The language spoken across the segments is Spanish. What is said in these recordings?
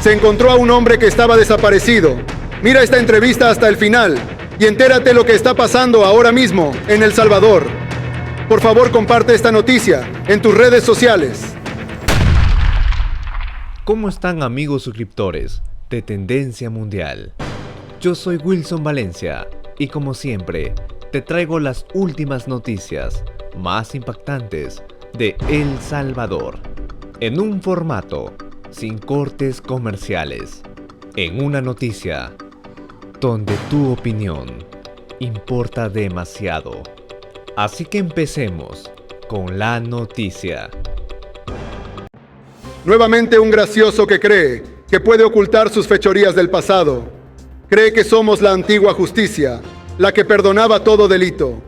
Se encontró a un hombre que estaba desaparecido. Mira esta entrevista hasta el final y entérate lo que está pasando ahora mismo en El Salvador. Por favor, comparte esta noticia en tus redes sociales. ¿Cómo están, amigos suscriptores de Tendencia Mundial? Yo soy Wilson Valencia y como siempre te traigo las últimas noticias más impactantes de El Salvador en un formato sin cortes comerciales, en una noticia donde tu opinión importa demasiado. Así que empecemos con la noticia. Nuevamente un gracioso que cree que puede ocultar sus fechorías del pasado. Cree que somos la antigua justicia, la que perdonaba todo delito.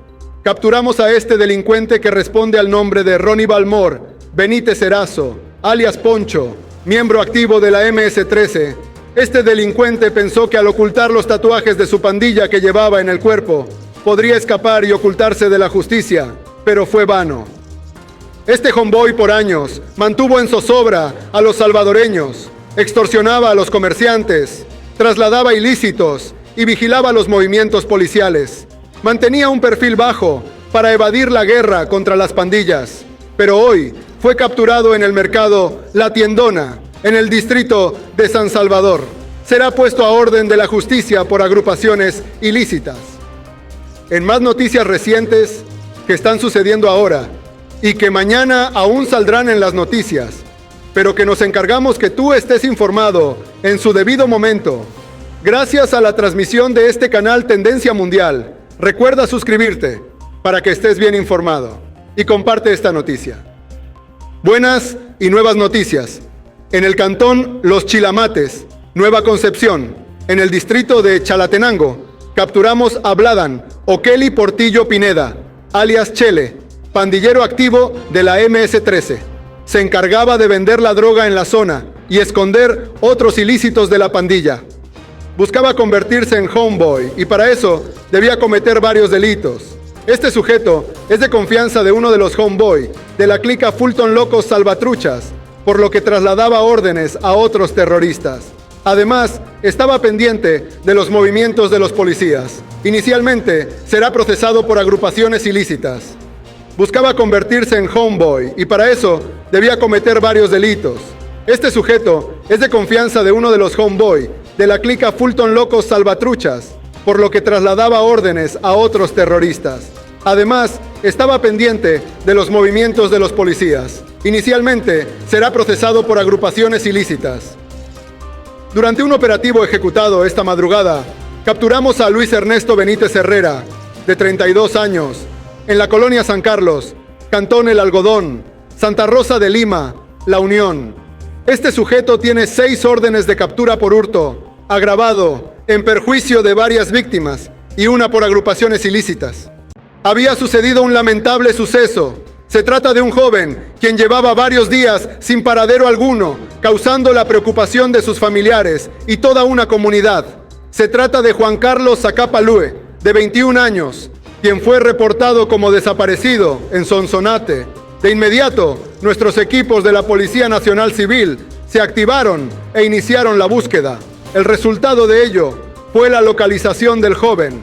Capturamos a este delincuente que responde al nombre de Ronnie Balmore Benítez Erazo, alias Poncho, miembro activo de la MS-13. Este delincuente pensó que al ocultar los tatuajes de su pandilla que llevaba en el cuerpo, podría escapar y ocultarse de la justicia, pero fue vano. Este homeboy por años mantuvo en zozobra a los salvadoreños, extorsionaba a los comerciantes, trasladaba ilícitos y vigilaba los movimientos policiales. Mantenía un perfil bajo para evadir la guerra contra las pandillas, pero hoy fue capturado en el mercado La Tiendona, en el distrito de San Salvador. Será puesto a orden de la justicia por agrupaciones ilícitas. En más noticias recientes que están sucediendo ahora y que mañana aún saldrán en las noticias, pero que nos encargamos que tú estés informado en su debido momento. Gracias a la transmisión de este canal Tendencia Mundial, recuerda suscribirte para que estés bien informado y comparte esta noticia. Buenas y nuevas noticias. En el cantón Los Chilamates, Nueva Concepción, en el distrito de Chalatenango, capturamos a Bladan Okeli Portillo Pineda, alias Chele, pandillero activo de la MS-13. Se encargaba de vender la droga en la zona y esconder otros ilícitos de la pandilla. Buscaba convertirse en homeboy y para eso debía cometer varios delitos. Este sujeto es de confianza de uno de los homeboy de la clica Fulton Locos Salvatruchas, por lo que trasladaba órdenes a otros terroristas. Además, estaba pendiente de los movimientos de los policías. Inicialmente, será procesado por agrupaciones ilícitas. Buscaba convertirse en homeboy y para eso debía cometer varios delitos. Este sujeto es de confianza de uno de los homeboy de la clica Fulton Locos Salvatruchas, por lo que trasladaba órdenes a otros terroristas. Además, estaba pendiente de los movimientos de los policías. Inicialmente, será procesado por agrupaciones ilícitas. Durante un operativo ejecutado esta madrugada, capturamos a Luis Ernesto Benítez Herrera, de 32 años, en la colonia San Carlos, Cantón El Algodón, Santa Rosa de Lima, La Unión. Este sujeto tiene 6 órdenes de captura por hurto, agravado, en perjuicio de varias víctimas y una por agrupaciones ilícitas. Había sucedido un lamentable suceso. Se trata de un joven quien llevaba varios días sin paradero alguno, causando la preocupación de sus familiares y toda una comunidad. Se trata de Juan Carlos Zacapa Lue, de 21 años, quien fue reportado como desaparecido en Sonsonate. De inmediato, nuestros equipos de la Policía Nacional Civil se activaron e iniciaron la búsqueda. El resultado de ello fue la localización del joven.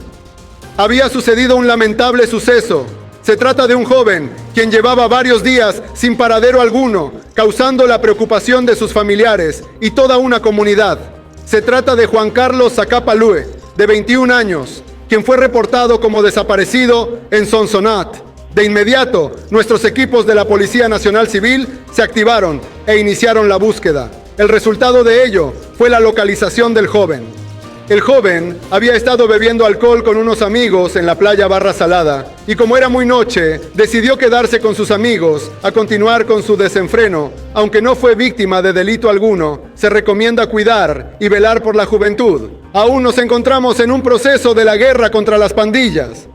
Había sucedido un lamentable suceso. Se trata de un joven quien llevaba varios días sin paradero alguno, causando la preocupación de sus familiares y toda una comunidad. Se trata de Juan Carlos Zacapa Lue, de 21 años, quien fue reportado como desaparecido en Sonsonate. De inmediato, nuestros equipos de la Policía Nacional Civil se activaron e iniciaron la búsqueda. El resultado de ello fue la localización del joven. El joven había estado bebiendo alcohol con unos amigos en la playa Barra Salada y como era muy noche, decidió quedarse con sus amigos a continuar con su desenfreno. Aunque no fue víctima de delito alguno, se recomienda cuidar y velar por la juventud. Aún nos encontramos en un proceso de la guerra contra las pandillas.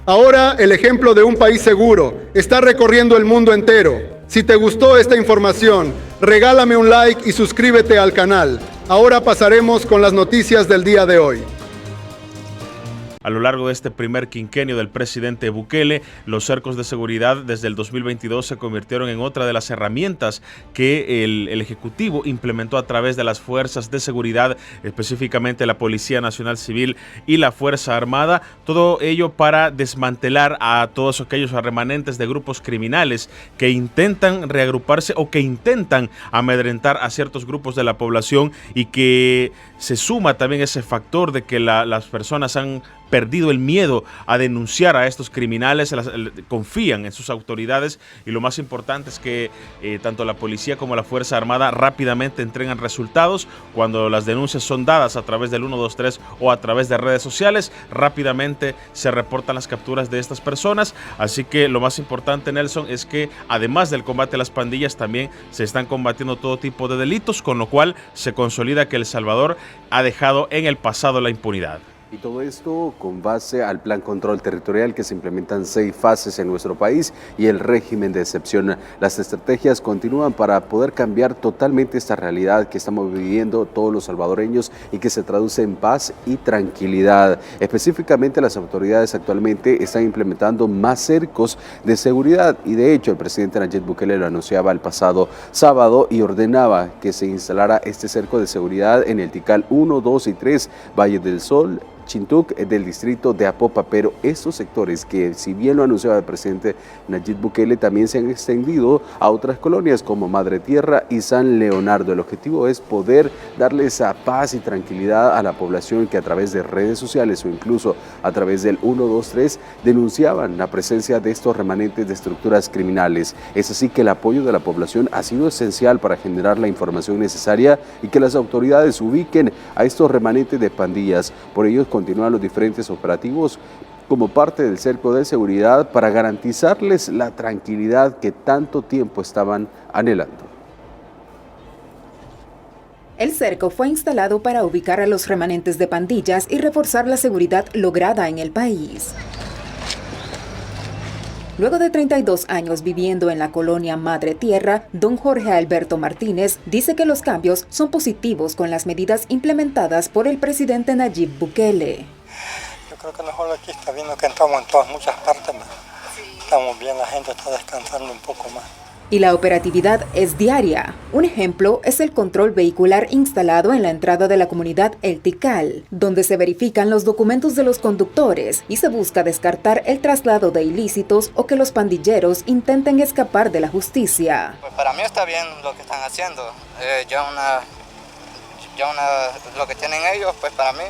Ahora el ejemplo de un país seguro está recorriendo el mundo entero. Si te gustó esta información, regálame un like y suscríbete al canal. Ahora pasaremos con las noticias del día de hoy. A lo largo de este primer quinquenio del presidente Bukele, los cercos de seguridad desde el 2022 se convirtieron en otra de las herramientas que el Ejecutivo implementó a través de las fuerzas de seguridad, específicamente la Policía Nacional Civil y la Fuerza Armada, todo ello para desmantelar a todos aquellos remanentes de grupos criminales que intentan reagruparse o que intentan amedrentar a ciertos grupos de la población, y que se suma también ese factor de que las personas han perdido el miedo a denunciar a estos criminales, confían en sus autoridades, y lo más importante es que tanto la policía como la Fuerza Armada rápidamente entregan resultados. Cuando las denuncias son dadas a través del 123 o a través de redes sociales, rápidamente se reportan las capturas de estas personas. Así que lo más importante, Nelson, es que además del combate a las pandillas, también se están combatiendo todo tipo de delitos, con lo cual se consolida que El Salvador ha dejado en el pasado la impunidad. Y todo esto con base al Plan Control Territorial, que se implementan 6 fases en nuestro país, y el régimen de excepción. Las estrategias continúan para poder cambiar totalmente esta realidad que estamos viviendo todos los salvadoreños y que se traduce en paz y tranquilidad. Específicamente, las autoridades actualmente están implementando más cercos de seguridad, y de hecho el presidente Nayib Bukele lo anunciaba el pasado sábado y ordenaba que se instalara este cerco de seguridad en el Tikal 1, 2 y 3, Valle del Sol, Chintuc, del distrito de Apopa. Pero estos sectores, que si bien lo anunciaba el presidente Nayib Bukele, también se han extendido a otras colonias como Madre Tierra y San Leonardo. El objetivo es poder darle esa paz y tranquilidad a la población que a través de redes sociales o incluso a través del 123 denunciaban la presencia de estos remanentes de estructuras criminales. Es así que el apoyo de la población ha sido esencial para generar la información necesaria y que las autoridades ubiquen a estos remanentes de pandillas. Por ello continúan los diferentes operativos como parte del cerco de seguridad para garantizarles la tranquilidad que tanto tiempo estaban anhelando. El cerco fue instalado para ubicar a los remanentes de pandillas y reforzar la seguridad lograda en el país. Luego de 32 años viviendo en la colonia Madre Tierra, don Jorge Alberto Martínez dice que los cambios son positivos con las medidas implementadas por el presidente Nayib Bukele. Yo creo que mejor aquí está viendo que entramos en muchas partes más. Estamos bien, la gente está descansando un poco más. Y la operatividad es diaria. Un ejemplo es el control vehicular instalado en la entrada de la comunidad El Tikal, donde se verifican los documentos de los conductores y se busca descartar el traslado de ilícitos o que los pandilleros intenten escapar de la justicia. Pues para mí está bien lo que están haciendo. Lo que tienen ellos, pues para mí,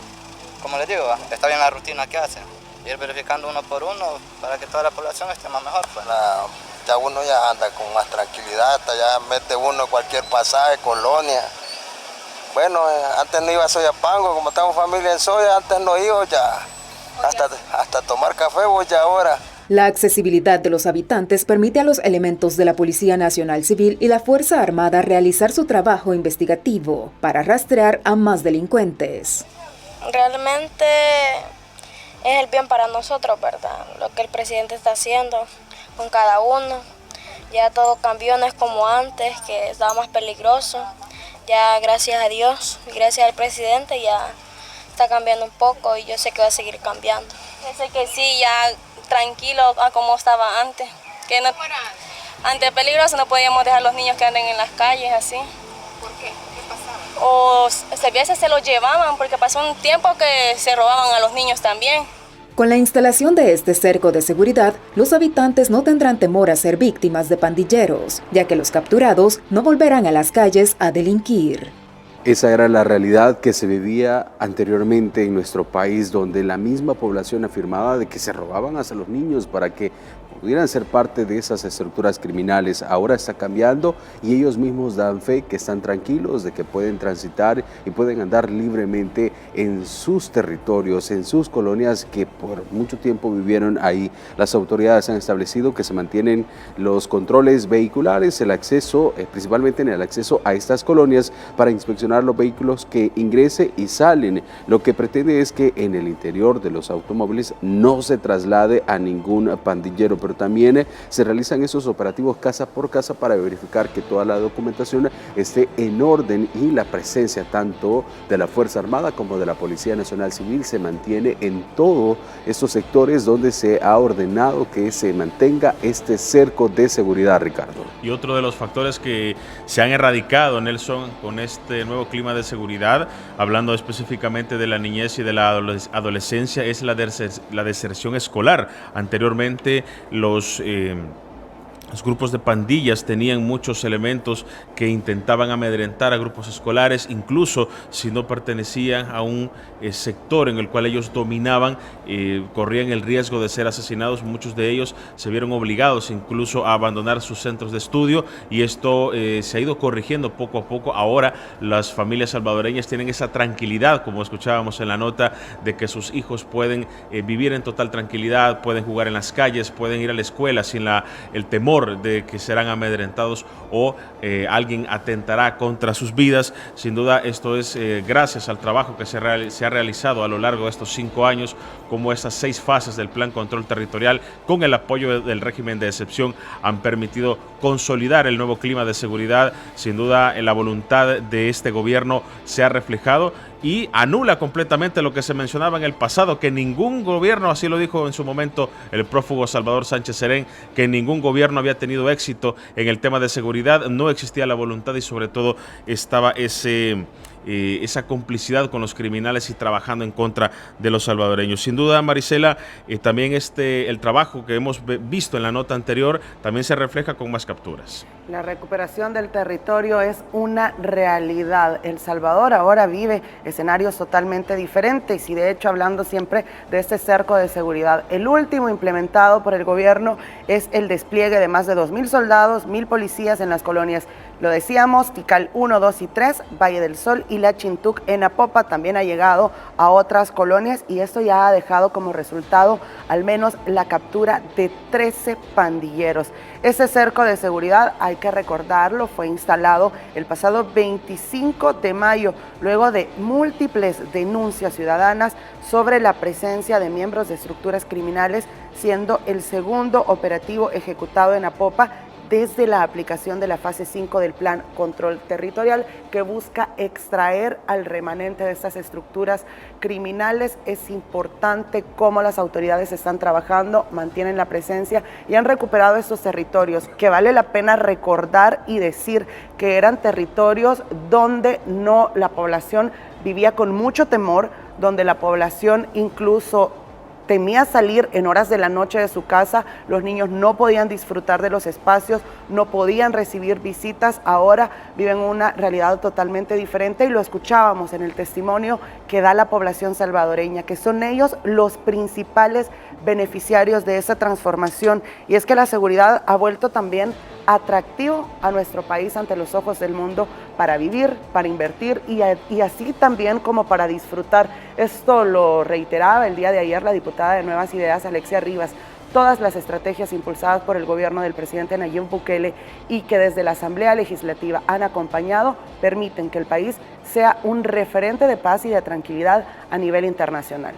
como les digo, está bien la rutina que hacen. Ir verificando uno por uno para que toda la población esté más mejor. Pues. Ya uno ya anda con más tranquilidad, ya mete uno en cualquier pasaje, colonia. Bueno, antes no iba a Soyapango, como estamos familia en Soya, antes no iba ya, hasta tomar café voy ya ahora. La accesibilidad de los habitantes permite a los elementos de la Policía Nacional Civil y la Fuerza Armada realizar su trabajo investigativo para rastrear a más delincuentes. Realmente es el bien para nosotros, ¿verdad? Lo que el presidente está haciendo con cada uno. Ya todo cambió, no es como antes, que estaba más peligroso. Ya gracias a Dios, gracias al presidente, ya está cambiando un poco y yo sé que va a seguir cambiando. Yo sé que sí, ya tranquilo a como estaba antes. Que no, ante peligroso no podíamos dejar a los niños que anden en las calles así. ¿Por qué? ¿Qué pasaba? O a veces se los llevaban, porque pasó un tiempo que se robaban a los niños también. Con la instalación de este cerco de seguridad, los habitantes no tendrán temor a ser víctimas de pandilleros, ya que los capturados no volverán a las calles a delinquir. Esa era la realidad que se vivía anteriormente en nuestro país, donde la misma población afirmaba de que se robaban hasta los niños para que pudieran ser parte de esas estructuras criminales. Ahora está cambiando y ellos mismos dan fe que están tranquilos, de que pueden transitar y pueden andar libremente en sus territorios, en sus colonias que por mucho tiempo vivieron ahí. Las autoridades han establecido que se mantienen los controles vehiculares, el acceso, principalmente en el acceso a estas colonias, para inspeccionar los vehículos que ingresen y salen. Lo que pretende es que en el interior de los automóviles no se traslade a ningún pandillero, pero también se realizan esos operativos casa por casa para verificar que toda la documentación esté en orden y la presencia tanto de la Fuerza Armada como de de la Policía Nacional Civil se mantiene en todos estos sectores donde se ha ordenado que se mantenga este cerco de seguridad, Ricardo. Y otro de los factores que se han erradicado, Nelson, con este nuevo clima de seguridad, hablando específicamente de la niñez y de la adolescencia, es la deserción escolar. Anteriormente los grupos de pandillas tenían muchos elementos que intentaban amedrentar a grupos escolares, incluso si no pertenecían a un sector en el cual ellos dominaban, corrían el riesgo de ser asesinados. Muchos de ellos se vieron obligados incluso a abandonar sus centros de estudio, y esto se ha ido corrigiendo poco a poco. Ahora las familias salvadoreñas tienen esa tranquilidad, como escuchábamos en la nota, de que sus hijos pueden vivir en total tranquilidad, pueden jugar en las calles, pueden ir a la escuela sin el temor de que serán amedrentados o alguien atentará contra sus vidas. Sin duda esto es gracias al trabajo que se ha realizado a lo largo de estos 5 años, como estas 6 fases del Plan Control Territorial, con el apoyo del régimen de excepción, han permitido consolidar el nuevo clima de seguridad. Sin duda la voluntad de este gobierno se ha reflejado y anula completamente lo que se mencionaba en el pasado, que ningún gobierno, así lo dijo en su momento el prófugo Salvador Sánchez Serén, que ningún gobierno había tenido éxito en el tema de seguridad. No existía la voluntad y sobre todo estaba esa complicidad con los criminales y trabajando en contra de los salvadoreños. Sin duda, Marisela, también el trabajo que hemos visto en la nota anterior también se refleja con más capturas. La recuperación del territorio es una realidad. El Salvador ahora vive escenarios totalmente diferentes y de hecho hablando siempre de este cerco de seguridad. El último implementado por el gobierno es el despliegue de más de 2.000 soldados, 1.000 policías en las colonias. Lo decíamos, Tikal 1, 2 y 3, Valle del Sol y La Chintuc en Apopa también ha llegado a otras colonias y esto ya ha dejado como resultado al menos la captura de 13 pandilleros. Ese cerco de seguridad, hay que recordarlo, fue instalado el pasado 25 de mayo, luego de múltiples denuncias ciudadanas sobre la presencia de miembros de estructuras criminales, siendo el segundo operativo ejecutado en Apopa desde la aplicación de la fase 5 del Plan Control Territorial, que busca extraer al remanente de estas estructuras criminales. Es importante cómo las autoridades están trabajando, mantienen la presencia y han recuperado estos territorios, que vale la pena recordar y decir que eran territorios donde la población vivía con mucho temor, donde la población incluso temía salir en horas de la noche de su casa, los niños no podían disfrutar de los espacios, no podían recibir visitas. Ahora viven una realidad totalmente diferente y lo escuchábamos en el testimonio que da la población salvadoreña, que son ellos los principales beneficiarios de esa transformación. Y es que la seguridad ha vuelto también atractivo a nuestro país ante los ojos del mundo para vivir, para invertir y así también como para disfrutar. Esto lo reiteraba el día de ayer la diputada de Nuevas Ideas, Alexia Rivas. Todas las estrategias impulsadas por el gobierno del presidente Nayib Bukele y que desde la Asamblea Legislativa han acompañado, permiten que el país sea un referente de paz y de tranquilidad a nivel internacional.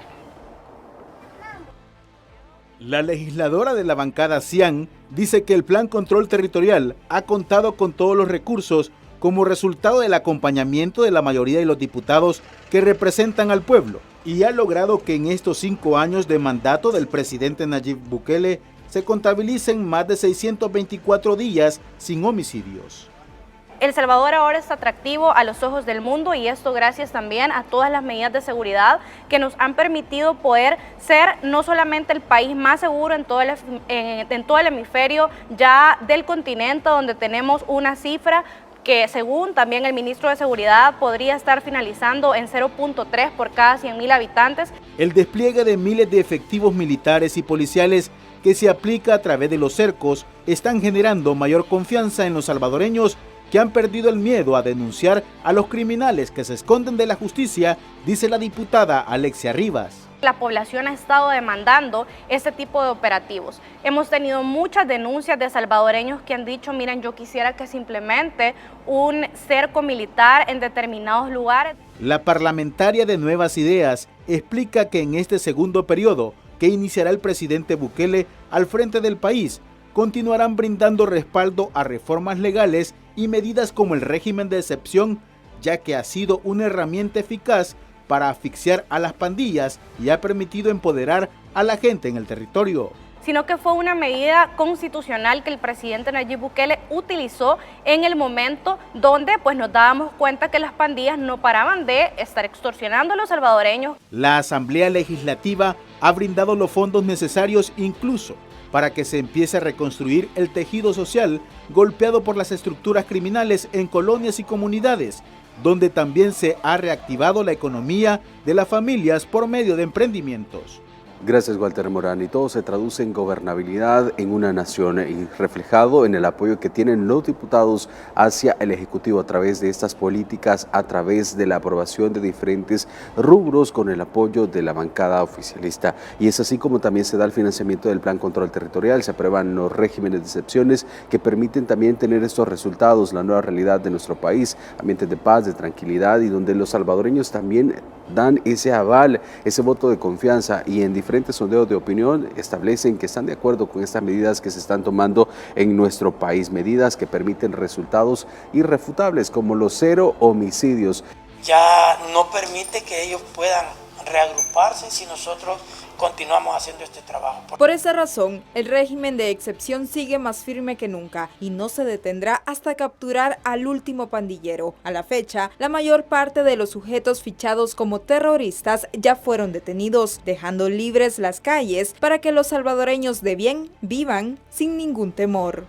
La legisladora de la bancada CIAN dice que el Plan Control Territorial ha contado con todos los recursos como resultado del acompañamiento de la mayoría de los diputados que representan al pueblo y ha logrado que en estos 5 años de mandato del presidente Nayib Bukele se contabilicen más de 624 días sin homicidios. El Salvador ahora es atractivo a los ojos del mundo y esto gracias también a todas las medidas de seguridad que nos han permitido poder ser no solamente el país más seguro en todo el hemisferio ya del continente, donde tenemos una cifra que según también el ministro de Seguridad podría estar finalizando en 0.3 por cada 100.000 habitantes. El despliegue de miles de efectivos militares y policiales que se aplica a través de los cercos están generando mayor confianza en los salvadoreños que han perdido el miedo a denunciar a los criminales que se esconden de la justicia, dice la diputada Alexia Rivas. La población ha estado demandando este tipo de operativos. Hemos tenido muchas denuncias de salvadoreños que han dicho, miren, yo quisiera que se implemente un cerco militar en determinados lugares. La parlamentaria de Nuevas Ideas explica que en este segundo periodo que iniciará el presidente Bukele al frente del país, continuarán brindando respaldo a reformas legales y medidas como el régimen de excepción, ya que ha sido una herramienta eficaz para asfixiar a las pandillas y ha permitido empoderar a la gente en el territorio, sino que fue una medida constitucional que el presidente Nayib Bukele utilizó en el momento donde pues nos dábamos cuenta que las pandillas no paraban de estar extorsionando a los salvadoreños. La Asamblea Legislativa ha brindado los fondos necesarios incluso para que se empiece a reconstruir el tejido social golpeado por las estructuras criminales en colonias y comunidades, donde también se ha reactivado la economía de las familias por medio de emprendimientos. Gracias, Walter Morán. Y todo se traduce en gobernabilidad en una nación y reflejado en el apoyo que tienen los diputados hacia el Ejecutivo a través de estas políticas, a través de la aprobación de diferentes rubros con el apoyo de la bancada oficialista. Y es así como también se da el financiamiento del Plan Control Territorial, se aprueban los regímenes de excepciones que permiten también tener estos resultados, la nueva realidad de nuestro país, ambientes de paz, de tranquilidad y donde los salvadoreños también dan ese aval, ese voto de confianza y en diferentes sondeos de opinión establecen que están de acuerdo con estas medidas que se están tomando en nuestro país, medidas que permiten resultados irrefutables como los 0 homicidios. Ya no permite que ellos puedan reagruparse si nosotros continuamos haciendo este trabajo. Por esa razón, el régimen de excepción sigue más firme que nunca y no se detendrá hasta capturar al último pandillero. A la fecha, la mayor parte de los sujetos fichados como terroristas ya fueron detenidos, dejando libres las calles para que los salvadoreños de bien vivan sin ningún temor.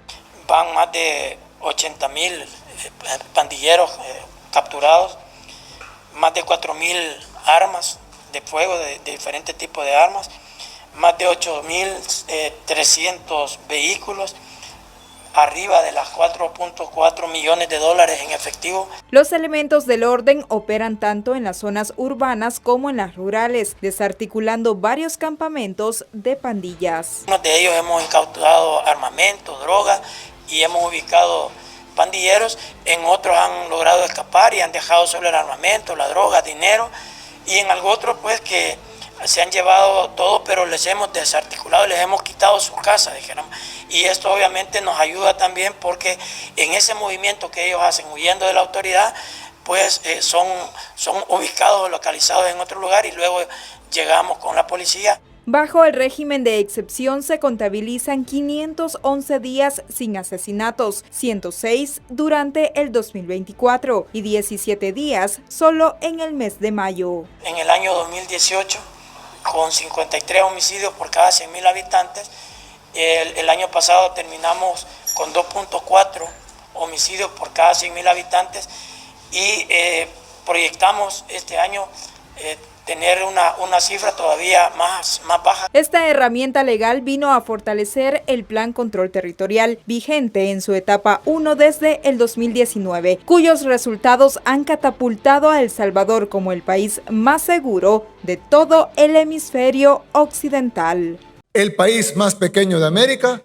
Van más de 80,000 pandilleros capturados, más de 4,000 armas de fuego, de diferentes tipos de armas, más de 8,300 vehículos, arriba de las 4.4 millones de dólares en efectivo. Los elementos del orden operan tanto en las zonas urbanas como en las rurales, desarticulando varios campamentos de pandillas. Uno de ellos hemos incautado armamento, droga y hemos ubicado pandilleros, en otros han logrado escapar y han dejado solo el armamento, la droga, dinero, y en algo otro pues que se han llevado todo, pero les hemos desarticulado, les hemos quitado sus casas, dijéramos. Y esto obviamente nos ayuda también porque en ese movimiento que ellos hacen huyendo de la autoridad, pues son ubicados, localizados en otro lugar y luego llegamos con la policía. Bajo el régimen de excepción se contabilizan 511 días sin asesinatos, 106 durante el 2024 y 17 días solo en el mes de mayo. En el año 2018, con 53 homicidios por cada 100,000 habitantes, el año pasado terminamos con 2.4 homicidios por cada 100,000 habitantes y proyectamos este año tener una cifra todavía más baja. Esta herramienta legal vino a fortalecer el Plan Control Territorial, vigente en su etapa 1 desde el 2019, cuyos resultados han catapultado a El Salvador como el país más seguro de todo el hemisferio occidental. El país más pequeño de América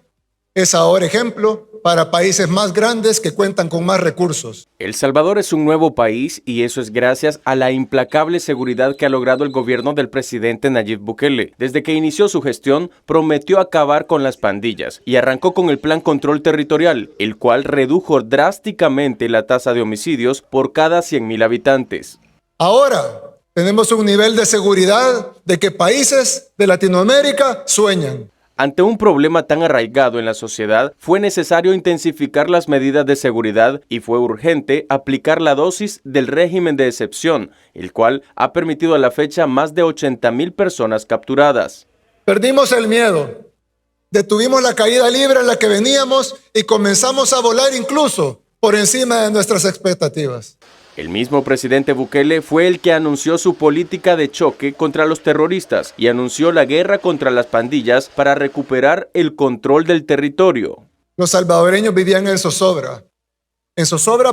es ahora ejemplo para países más grandes que cuentan con más recursos. El Salvador es un nuevo país y eso es gracias a la implacable seguridad que ha logrado el gobierno del presidente Nayib Bukele. Desde que inició su gestión, prometió acabar con las pandillas y arrancó con el Plan Control Territorial, el cual redujo drásticamente la tasa de homicidios por cada 100,000 habitantes. Ahora tenemos un nivel de seguridad de que países de Latinoamérica sueñan. Ante un problema tan arraigado en la sociedad, fue necesario intensificar las medidas de seguridad y fue urgente aplicar la dosis del régimen de excepción, el cual ha permitido a la fecha más de 80,000 personas capturadas. Perdimos el miedo, detuvimos la caída libre en la que veníamos y comenzamos a volar incluso por encima de nuestras expectativas. El mismo presidente Bukele fue el que anunció su política de choque contra los terroristas y anunció la guerra contra las pandillas para recuperar el control del territorio. Los salvadoreños vivían en zozobra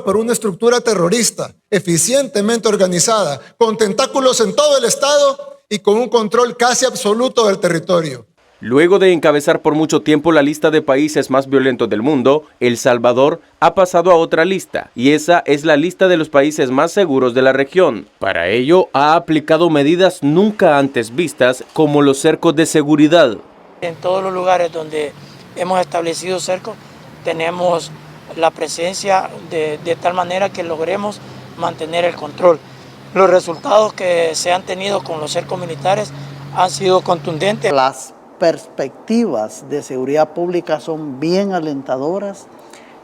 por una estructura terrorista eficientemente organizada, con tentáculos en todo el estado y con un control casi absoluto del territorio. Luego de encabezar por mucho tiempo la lista de países más violentos del mundo, El Salvador ha pasado a otra lista, y esa es la lista de los países más seguros de la región. Para ello, ha aplicado medidas nunca antes vistas, como los cercos de seguridad. En todos los lugares donde hemos establecido cercos, tenemos la presencia de tal manera que logremos mantener el control. los resultados que se han tenido con los cercos militares han sido contundentes. Las perspectivas de seguridad pública son bien alentadoras.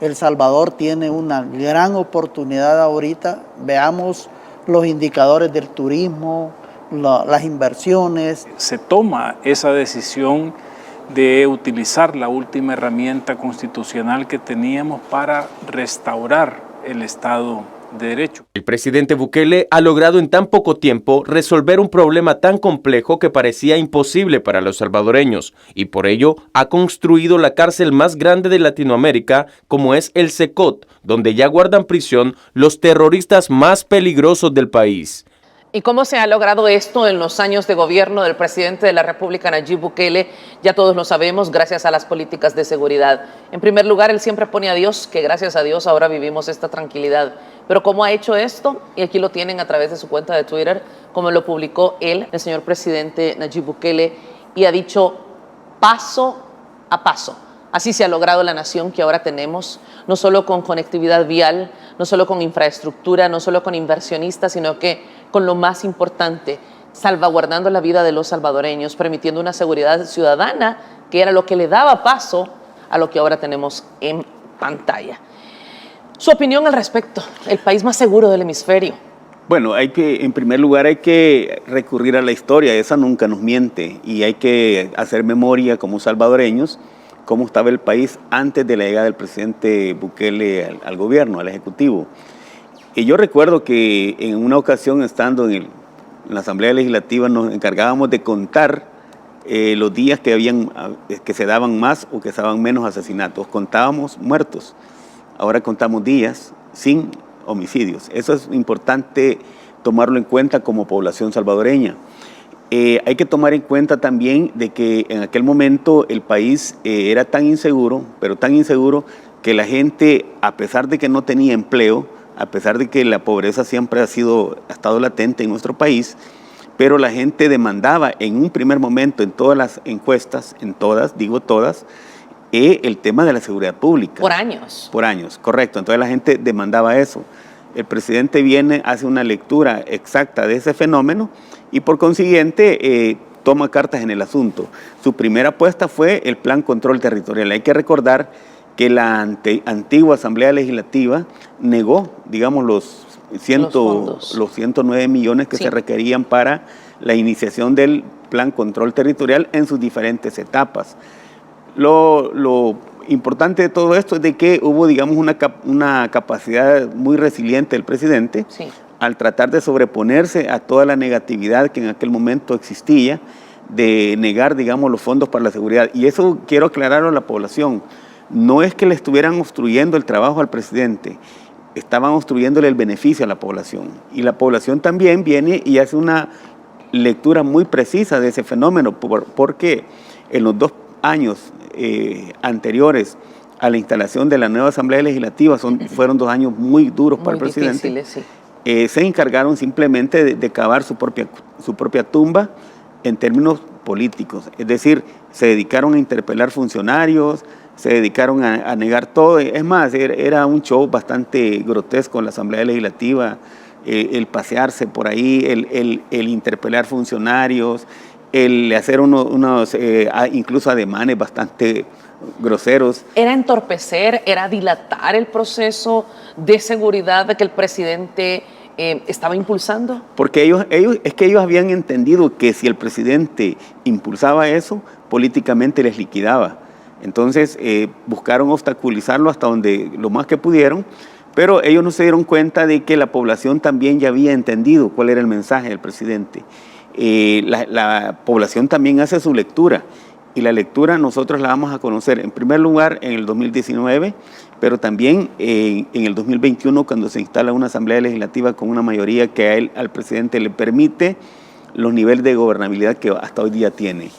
El Salvador tiene una gran oportunidad ahorita. Veamos los indicadores del turismo, las inversiones. Se toma esa decisión de utilizar la última herramienta constitucional que teníamos para restaurar el Estado de Derecho. El presidente Bukele ha logrado en tan poco tiempo resolver un problema tan complejo que parecía imposible para los salvadoreños y por ello ha construido la cárcel más grande de Latinoamérica como es el Secot, donde ya guardan prisión los terroristas más peligrosos del país. ¿Y cómo se ha logrado esto en los años de gobierno del presidente de la República, Nayib Bukele? Ya todos lo sabemos, gracias a las políticas de seguridad. En primer lugar, él siempre pone a Dios, que gracias a Dios ahora vivimos esta tranquilidad. Pero ¿cómo ha hecho esto? Y aquí lo tienen a través de su cuenta de Twitter, como lo publicó él, el señor presidente Nayib Bukele, y ha dicho paso a paso. Así se ha logrado la nación que ahora tenemos, no solo con conectividad vial, no solo con infraestructura, no solo con inversionistas, sino que con lo más importante, salvaguardando la vida de los salvadoreños, permitiendo una seguridad ciudadana, que era lo que le daba paso a lo que ahora tenemos en pantalla. Su opinión al respecto, el país más seguro del hemisferio. Bueno, en primer lugar hay que recurrir a la historia, esa nunca nos miente, y hay que hacer memoria como salvadoreños, cómo estaba el país antes de la llegada del presidente Bukele al gobierno, al ejecutivo. Y yo recuerdo que en una ocasión, estando en la Asamblea Legislativa, nos encargábamos de contar los días que se daban más o que se daban menos asesinatos. Contábamos muertos, ahora contamos días sin homicidios. Eso es importante tomarlo en cuenta como población salvadoreña. Hay que tomar en cuenta también de que en aquel momento el país era tan inseguro, pero tan inseguro que la gente, a pesar de que no tenía empleo, a pesar de que la pobreza siempre ha estado latente en nuestro país, pero la gente demandaba en un primer momento en todas las encuestas, en todas, digo todas, el tema de la seguridad pública. Por años. Por años, correcto. Entonces la gente demandaba eso. El presidente hace una lectura exacta de ese fenómeno y por consiguiente toma cartas en el asunto. Su primera apuesta fue el Plan Control Territorial. Hay que recordar que la antigua Asamblea Legislativa negó, digamos, los 109 millones que se requerían para la iniciación del Plan Control Territorial en sus diferentes etapas. Lo importante de todo esto es de que hubo, digamos, una capacidad muy resiliente del presidente al tratar de sobreponerse a toda la negatividad que en aquel momento existía, de negar, digamos, los fondos para la seguridad. Y eso quiero aclararlo a la población. No es que le estuvieran obstruyendo el trabajo al presidente, estaban obstruyéndole el beneficio a la población. Y la población también viene y hace una lectura muy precisa de ese fenómeno, porque en los 2 años anteriores a la instalación de la nueva Asamblea Legislativa, fueron 2 años muy duros para el presidente. Difíciles, sí. Se encargaron simplemente de cavar su propia tumba en términos políticos. Es decir, se dedicaron a interpelar funcionarios, se dedicaron a negar todo. Es más, era un show bastante grotesco en la Asamblea Legislativa, el pasearse por ahí, el interpelar funcionarios, el hacer incluso ademanes bastante groseros. ¿Era entorpecer, era dilatar el proceso de seguridad que el presidente estaba impulsando? Porque ellos habían entendido que si el presidente impulsaba eso, políticamente les liquidaba. Entonces buscaron obstaculizarlo hasta lo más que pudieron, pero ellos no se dieron cuenta de que la población también ya había entendido cuál era el mensaje del presidente. La población también hace su lectura, y la lectura nosotros la vamos a conocer en primer lugar en el 2019, pero también en el 2021, cuando se instala una Asamblea Legislativa con una mayoría que al presidente le permite los niveles de gobernabilidad que hasta hoy día tiene.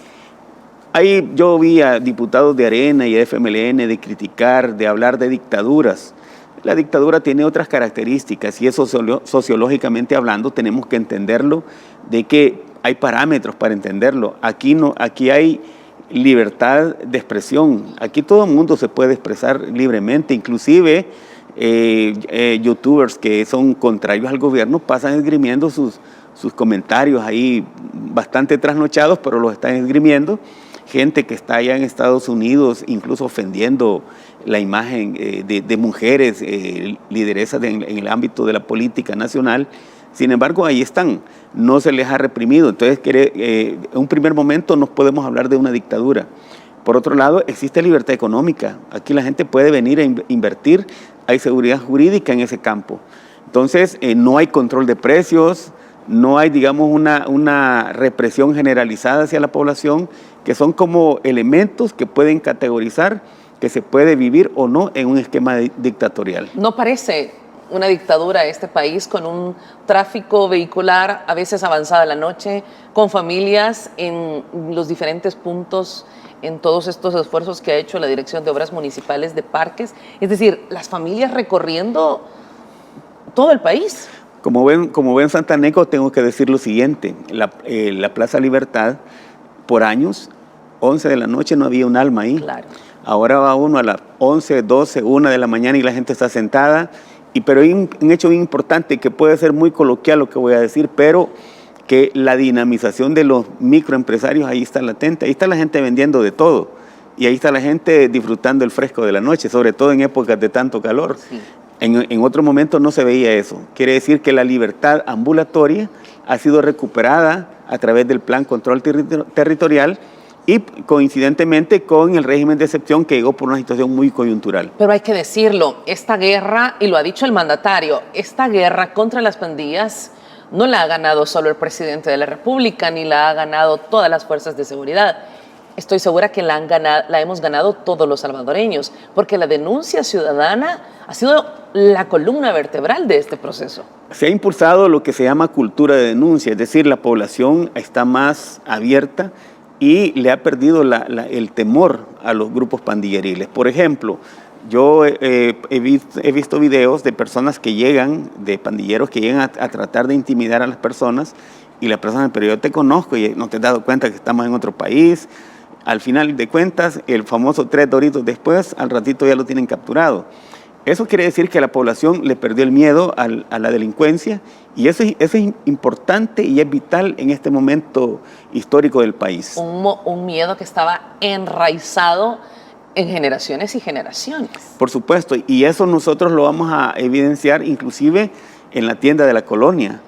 Ahí yo vi a diputados de Arena y de FMLN de criticar, de hablar de dictaduras. La dictadura tiene otras características y eso sociológicamente hablando tenemos que entenderlo, de que hay parámetros para entenderlo. Aquí hay libertad de expresión, aquí todo el mundo se puede expresar libremente, inclusive youtubers que son contrarios al gobierno pasan esgrimiendo sus comentarios ahí bastante trasnochados, pero los están esgrimiendo. Gente que está allá en Estados Unidos incluso ofendiendo la imagen de mujeres, lideresas en el ámbito de la política nacional. Sin embargo, ahí están, no se les ha reprimido. Entonces, en un primer momento no podemos hablar de una dictadura. Por otro lado, existe libertad económica. Aquí la gente puede venir a invertir, hay seguridad jurídica en ese campo. Entonces, no hay control de precios, no hay, digamos, una represión generalizada hacia la población, que son como elementos que pueden categorizar que se puede vivir o no en un esquema dictatorial. ¿No parece una dictadura este país con un tráfico vehicular a veces avanzada en la noche, con familias en los diferentes puntos, en todos estos esfuerzos que ha hecho la Dirección de Obras Municipales de Parques? Es decir, las familias recorriendo todo el país. Como ven santaneco, tengo que decir lo siguiente, la Plaza Libertad, por años, 11 de la noche no había un alma ahí. Claro. Ahora va uno a las 11, 12, 1 de la mañana y la gente está sentada. Pero hay un hecho bien importante que puede ser muy coloquial lo que voy a decir, pero que la dinamización de los microempresarios ahí está latente. Ahí está la gente vendiendo de todo y ahí está la gente disfrutando el fresco de la noche, sobre todo en épocas de tanto calor. Sí. En otro momento no se veía eso. Quiere decir que la libertad ambulatoria ha sido recuperada a través del Plan Control Territorial y coincidentemente con el régimen de excepción que llegó por una situación muy coyuntural. Pero hay que decirlo, esta guerra, y lo ha dicho el mandatario, esta guerra contra las pandillas no la ha ganado solo el presidente de la República, ni la ha ganado todas las fuerzas de seguridad. Estoy segura que la hemos ganado todos los salvadoreños, porque la denuncia ciudadana ha sido la columna vertebral de este proceso. Se ha impulsado lo que se llama cultura de denuncia, es decir, la población está más abierta y le ha perdido el temor a los grupos pandilleriles. Por ejemplo, yo he visto videos de personas que llegan, de pandilleros que llegan a tratar de intimidar a las personas y las personas, pero yo te conozco y no te has dado cuenta que estamos en otro país. Al final de cuentas, el famoso 3 doritos después, al ratito ya lo tienen capturado. Eso quiere decir que la población le perdió el miedo a la delincuencia y eso es importante y es vital en este momento histórico del país. Un miedo que estaba enraizado en generaciones y generaciones. Por supuesto, y eso nosotros lo vamos a evidenciar inclusive en la tienda de la colonia.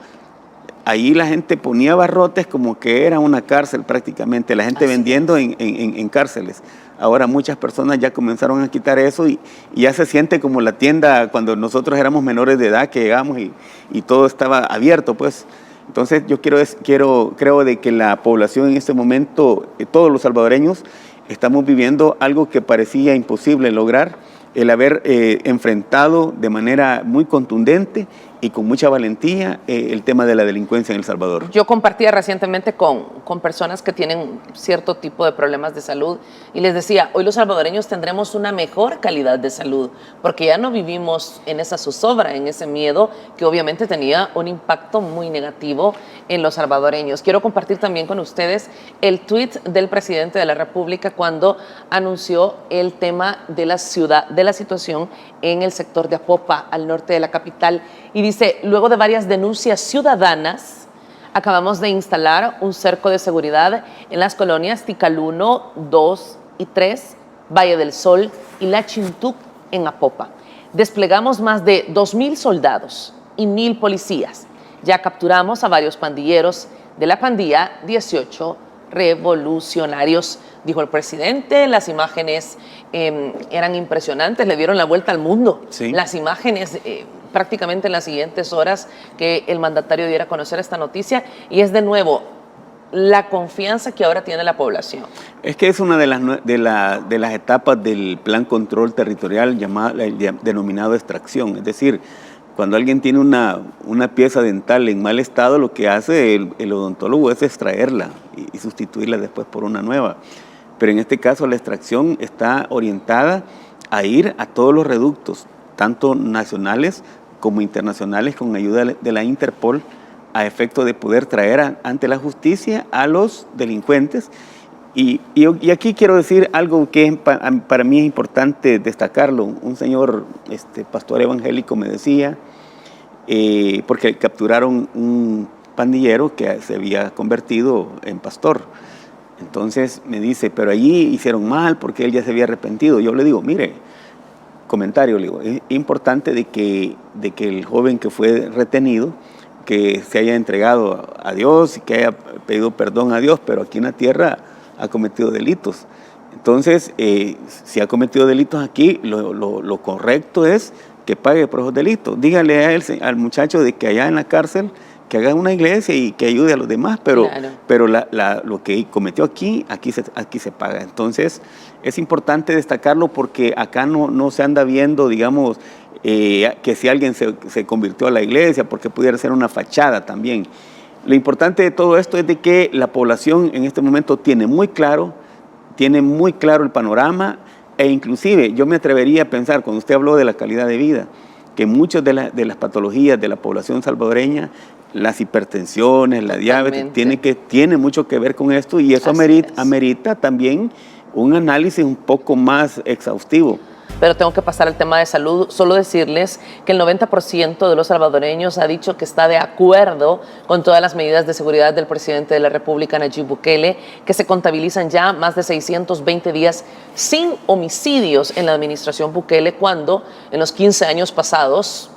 Ahí la gente ponía barrotes como que era una cárcel prácticamente, la gente vendiendo en cárceles. Ahora muchas personas ya comenzaron a quitar eso y ya se siente como la tienda cuando nosotros éramos menores de edad que llegamos y todo estaba abierto, pues. Entonces yo creo de que la población en este momento, todos los salvadoreños, estamos viviendo algo que parecía imposible lograr, el haber enfrentado de manera muy contundente y con mucha valentía el tema de la delincuencia en El Salvador. Yo compartía recientemente con personas que tienen cierto tipo de problemas de salud y les decía, hoy los salvadoreños tendremos una mejor calidad de salud porque ya no vivimos en esa zozobra, en ese miedo que obviamente tenía un impacto muy negativo en los salvadoreños. Quiero compartir también con ustedes el tuit del presidente de la República cuando anunció el tema de la situación en el sector de Apopa, al norte de la capital. Y dice, luego de varias denuncias ciudadanas, acabamos de instalar un cerco de seguridad en las colonias Tikal 1, 2 y 3, Valle del Sol y La Chintuc en Apopa. Desplegamos más de 2,000 soldados y 1,000 policías. Ya capturamos a varios pandilleros de la pandilla 18 revolucionarios, dijo el presidente. Las imágenes eran impresionantes, le dieron la vuelta al mundo. Sí. Las imágenes prácticamente en las siguientes horas que el mandatario diera a conocer esta noticia y es de nuevo la confianza que ahora tiene la población. Es que es una de las etapas del plan control territorial denominado extracción, es decir, cuando alguien tiene una pieza dental en mal estado, lo que hace el odontólogo es extraerla y sustituirla después por una nueva. Pero en este caso la extracción está orientada a ir a todos los reductos, tanto nacionales como internacionales, con ayuda de la Interpol, a efecto de poder traer ante la justicia a los delincuentes Y aquí quiero decir algo que para mí es importante destacarlo. Un señor pastor evangélico me decía, porque capturaron un pandillero que se había convertido en pastor. Entonces me dice, pero allí hicieron mal porque él ya se había arrepentido. Yo le digo, mire, comentario, le digo, es importante de que el joven que fue retenido, que se haya entregado a Dios y que haya pedido perdón a Dios, pero aquí en la tierra ha cometido delitos. Entonces, si ha cometido delitos aquí, lo correcto es que pague por esos delitos. Dígale a él, al muchacho de que allá en la cárcel, que haga una iglesia y que ayude a los demás, pero lo que cometió aquí se paga. Entonces, es importante destacarlo porque acá no se anda viendo, digamos, que si alguien se convirtió a la iglesia, porque pudiera ser una fachada también. Lo importante de todo esto es de que la población en este momento tiene muy claro el panorama, e inclusive yo me atrevería a pensar, cuando usted habló de la calidad de vida, que muchas de las patologías de la población salvadoreña, las hipertensiones, la diabetes, tiene mucho que ver con esto, y eso amerita también un análisis un poco más exhaustivo. Pero tengo que pasar al tema de salud. Solo decirles que el 90% de los salvadoreños ha dicho que está de acuerdo con todas las medidas de seguridad del presidente de la República, Nayib Bukele, que se contabilizan ya más de 620 días sin homicidios en la administración Bukele, cuando en los 15 años pasados,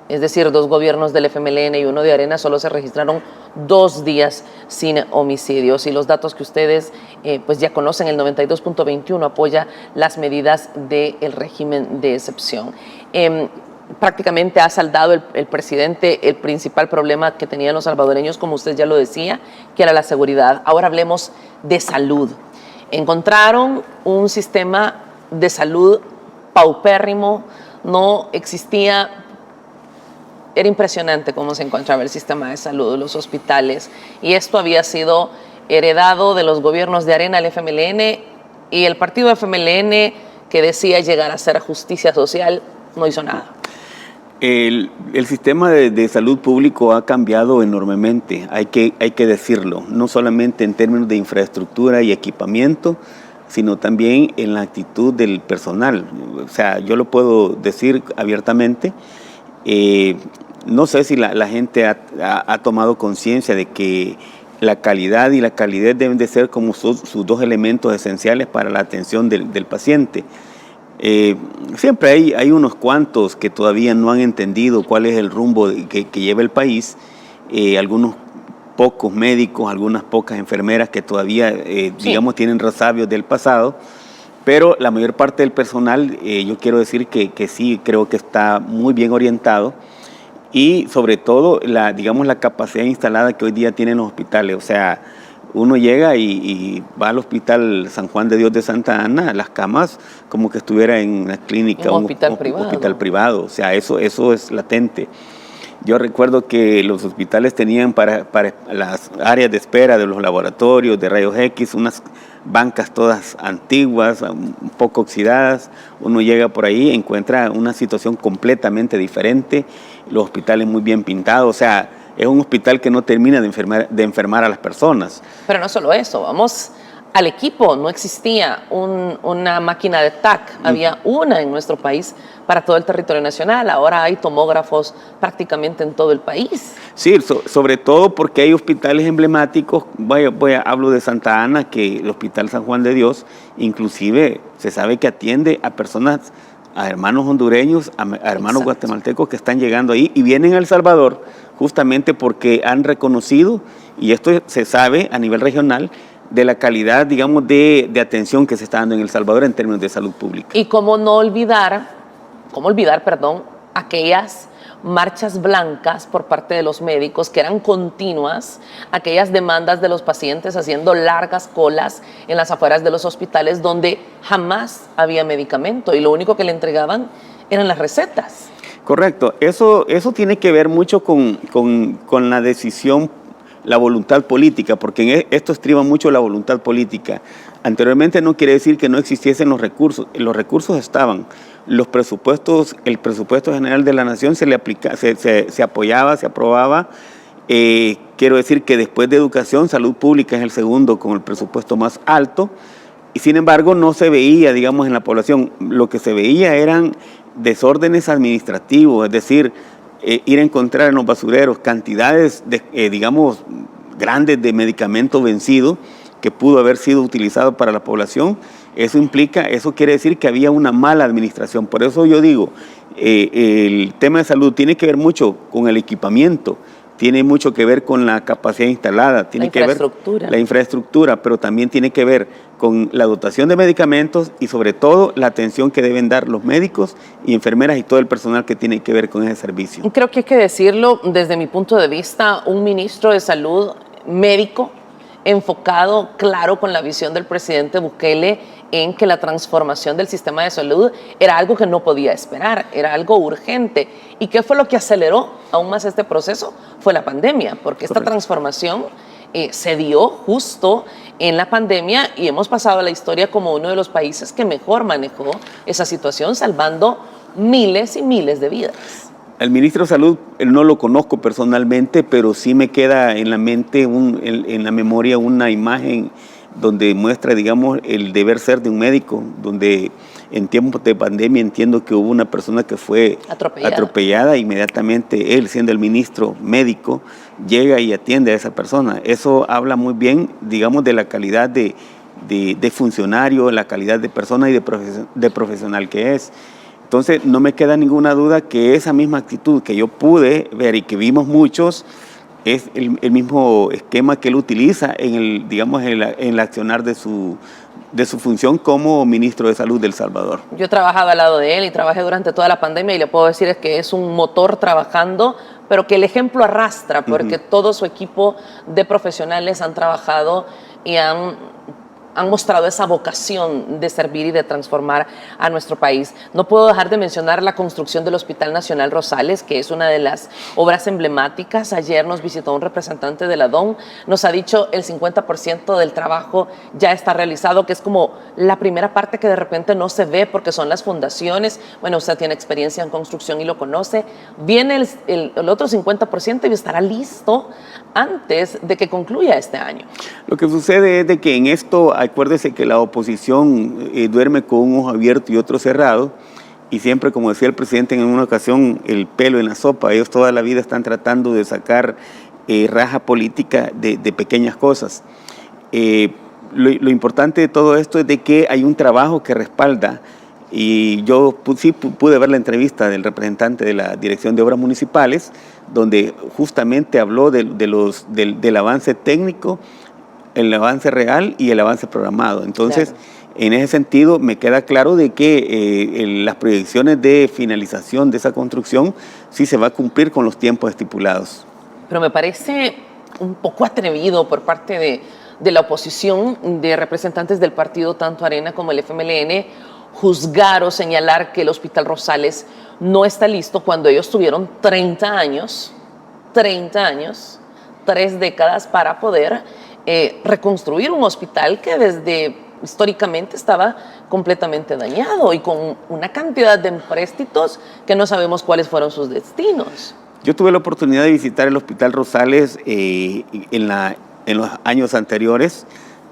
es decir, 2 gobiernos del FMLN y 1 de Arena, solo se registraron 2 días sin homicidios. Y los datos que ustedes pues ya conocen, el 92.21 apoya las medidas del régimen de excepción. Prácticamente ha saldado el presidente el principal problema que tenían los salvadoreños, como usted ya lo decía, que era la seguridad. Ahora hablemos de salud. Encontraron un sistema de salud paupérrimo, no existía. Era impresionante cómo se encontraba el sistema de salud, los hospitales, y esto había sido heredado de los gobiernos de Arena, el FMLN, y el partido FMLN, que decía llegar a hacer justicia social, no hizo nada. El sistema de salud público ha cambiado enormemente, hay que decirlo, no solamente en términos de infraestructura y equipamiento, sino también en la actitud del personal. O sea, yo lo puedo decir abiertamente. No sé si la gente ha tomado conciencia de que la calidad y la calidez deben de ser como sus 2 elementos esenciales para la atención del paciente. Siempre hay unos cuantos que todavía no han entendido cuál es el rumbo que lleva el país, algunos pocos médicos, algunas pocas enfermeras que todavía, digamos, tienen resabios del pasado. Pero la mayor parte del personal, yo quiero decir que sí, creo que está muy bien orientado, y sobre todo, la capacidad instalada que hoy día tienen los hospitales. O sea, uno llega y va al Hospital San Juan de Dios de Santa Ana, las camas como que estuviera en una clínica, un hospital privado. O sea, eso es latente. Yo recuerdo que los hospitales tenían para las áreas de espera de los laboratorios de rayos X unas bancas todas antiguas, un poco oxidadas. Uno llega por ahí, encuentra una situación completamente diferente, los hospitales muy bien pintados. O sea, es un hospital que no termina de enfermar a las personas. Pero no solo eso, vamos al equipo. No existía una máquina de TAC, había una en nuestro país para todo el territorio nacional. Ahora hay tomógrafos prácticamente en todo el país. Sí, sobre todo porque hay hospitales emblemáticos. Hablo de Santa Ana, que el Hospital San Juan de Dios, inclusive se sabe que atiende a personas, a hermanos hondureños, a hermanos guatemaltecos que están llegando ahí y vienen a El Salvador justamente porque han reconocido, y esto se sabe a nivel regional, de la calidad, digamos, de atención que se está dando en El Salvador en términos de salud pública. Y cómo olvidar, aquellas marchas blancas por parte de los médicos que eran continuas, aquellas demandas de los pacientes haciendo largas colas en las afueras de los hospitales donde jamás había medicamento y lo único que le entregaban eran las recetas. Correcto, eso tiene que ver mucho con la decisión, la voluntad política, porque en esto estriba mucho la voluntad política. Anteriormente no quiere decir que no existiesen los recursos estaban. El presupuesto general de la nación se apoyaba, se aprobaba, que Quiero decir que después de educación, salud pública es el segundo con el presupuesto más alto. Y sin embargo no se veía, digamos, en la población, lo que se veía eran desórdenes administrativos, es decir, ir a encontrar en los basureros cantidades, digamos, grandes de medicamento vencido que pudo haber sido utilizado para la población. Eso quiere decir que había una mala administración. Por eso yo digo, el tema de salud tiene que ver mucho con el equipamiento, tiene mucho que ver con la capacidad instalada, tiene que ver la infraestructura, pero también tiene que ver con la dotación de medicamentos y sobre todo la atención que deben dar los médicos y enfermeras y todo el personal que tiene que ver con ese servicio. Creo que hay que decirlo desde mi punto de vista, un ministro de salud médico enfocado, claro, con la visión del presidente Bukele en que la transformación del sistema de salud era algo que no podía esperar, era algo urgente. ¿Y qué fue lo que aceleró aún más este proceso? Fue la pandemia, porque esta transformación se dio justo en la pandemia y hemos pasado a la historia como uno de los países que mejor manejó esa situación, salvando miles y miles de vidas. El ministro de Salud no lo conozco personalmente, pero sí me queda en la mente, en la memoria, una imagen donde muestra, digamos, el deber ser de un médico, donde en tiempos de pandemia entiendo que hubo una persona que fue atropellada, inmediatamente él, siendo el ministro médico, llega y atiende a esa persona. Eso habla muy bien, digamos, de la calidad de funcionario, la calidad de persona y de profesional que es. Entonces, no me queda ninguna duda que esa misma actitud que yo pude ver y que vimos muchos, es el mismo esquema que él utiliza en el accionar de su función como ministro de Salud de El Salvador. Yo trabajaba al lado de él y trabajé durante toda la pandemia y le puedo decir que es un motor trabajando, pero que el ejemplo arrastra porque todo su equipo de profesionales han trabajado y han mostrado esa vocación de servir y de transformar a nuestro país. No puedo dejar de mencionar la construcción del Hospital Nacional Rosales, que es una de las obras emblemáticas. Ayer nos visitó un representante de la DON, nos ha dicho el 50% del trabajo ya está realizado, que es como la primera parte que de repente no se ve porque son las fundaciones. Bueno, usted tiene experiencia en construcción y lo conoce. Viene el otro 50% y estará listo antes de que concluya este año. Lo que sucede es de que en esto, acuérdese que la oposición duerme con un ojo abierto y otro cerrado, y siempre, como decía el presidente en una ocasión, el pelo en la sopa. Ellos toda la vida están tratando de sacar raja política de pequeñas cosas. Lo importante de todo esto es de que hay un trabajo que respalda, y yo sí pude ver la entrevista del representante de la Dirección de Obras Municipales, donde justamente habló del avance técnico, el avance real y el avance programado. Entonces, claro, en ese sentido me queda claro de que las proyecciones de finalización de esa construcción sí se va a cumplir con los tiempos estipulados. Pero me parece un poco atrevido por parte de la oposición, de representantes del partido, tanto Arena como el FMLN, juzgar o señalar que el Hospital Rosales no está listo cuando ellos tuvieron 30 años, 3 décadas para poder reconstruir un hospital que desde históricamente estaba completamente dañado y con una cantidad de empréstitos que no sabemos cuáles fueron sus destinos. Yo tuve la oportunidad de visitar el Hospital Rosales en los años anteriores.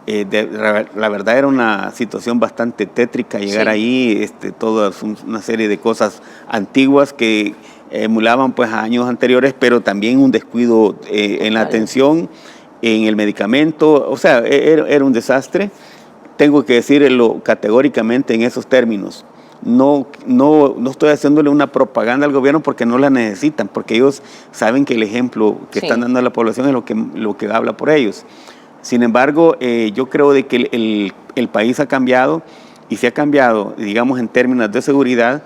La verdad era una situación bastante tétrica llegar ahí, toda una serie de cosas antiguas que emulaban pues a años anteriores, pero también un descuido en la atención, en el medicamento. O sea, era un desastre. Tengo que decirlo categóricamente en esos términos. No estoy haciéndole una propaganda al gobierno porque no la necesitan, porque ellos saben que el ejemplo que están dando a la población es lo que habla por ellos. Sin embargo, yo creo de que el país ha cambiado, y se ha cambiado, digamos, en términos de seguridad.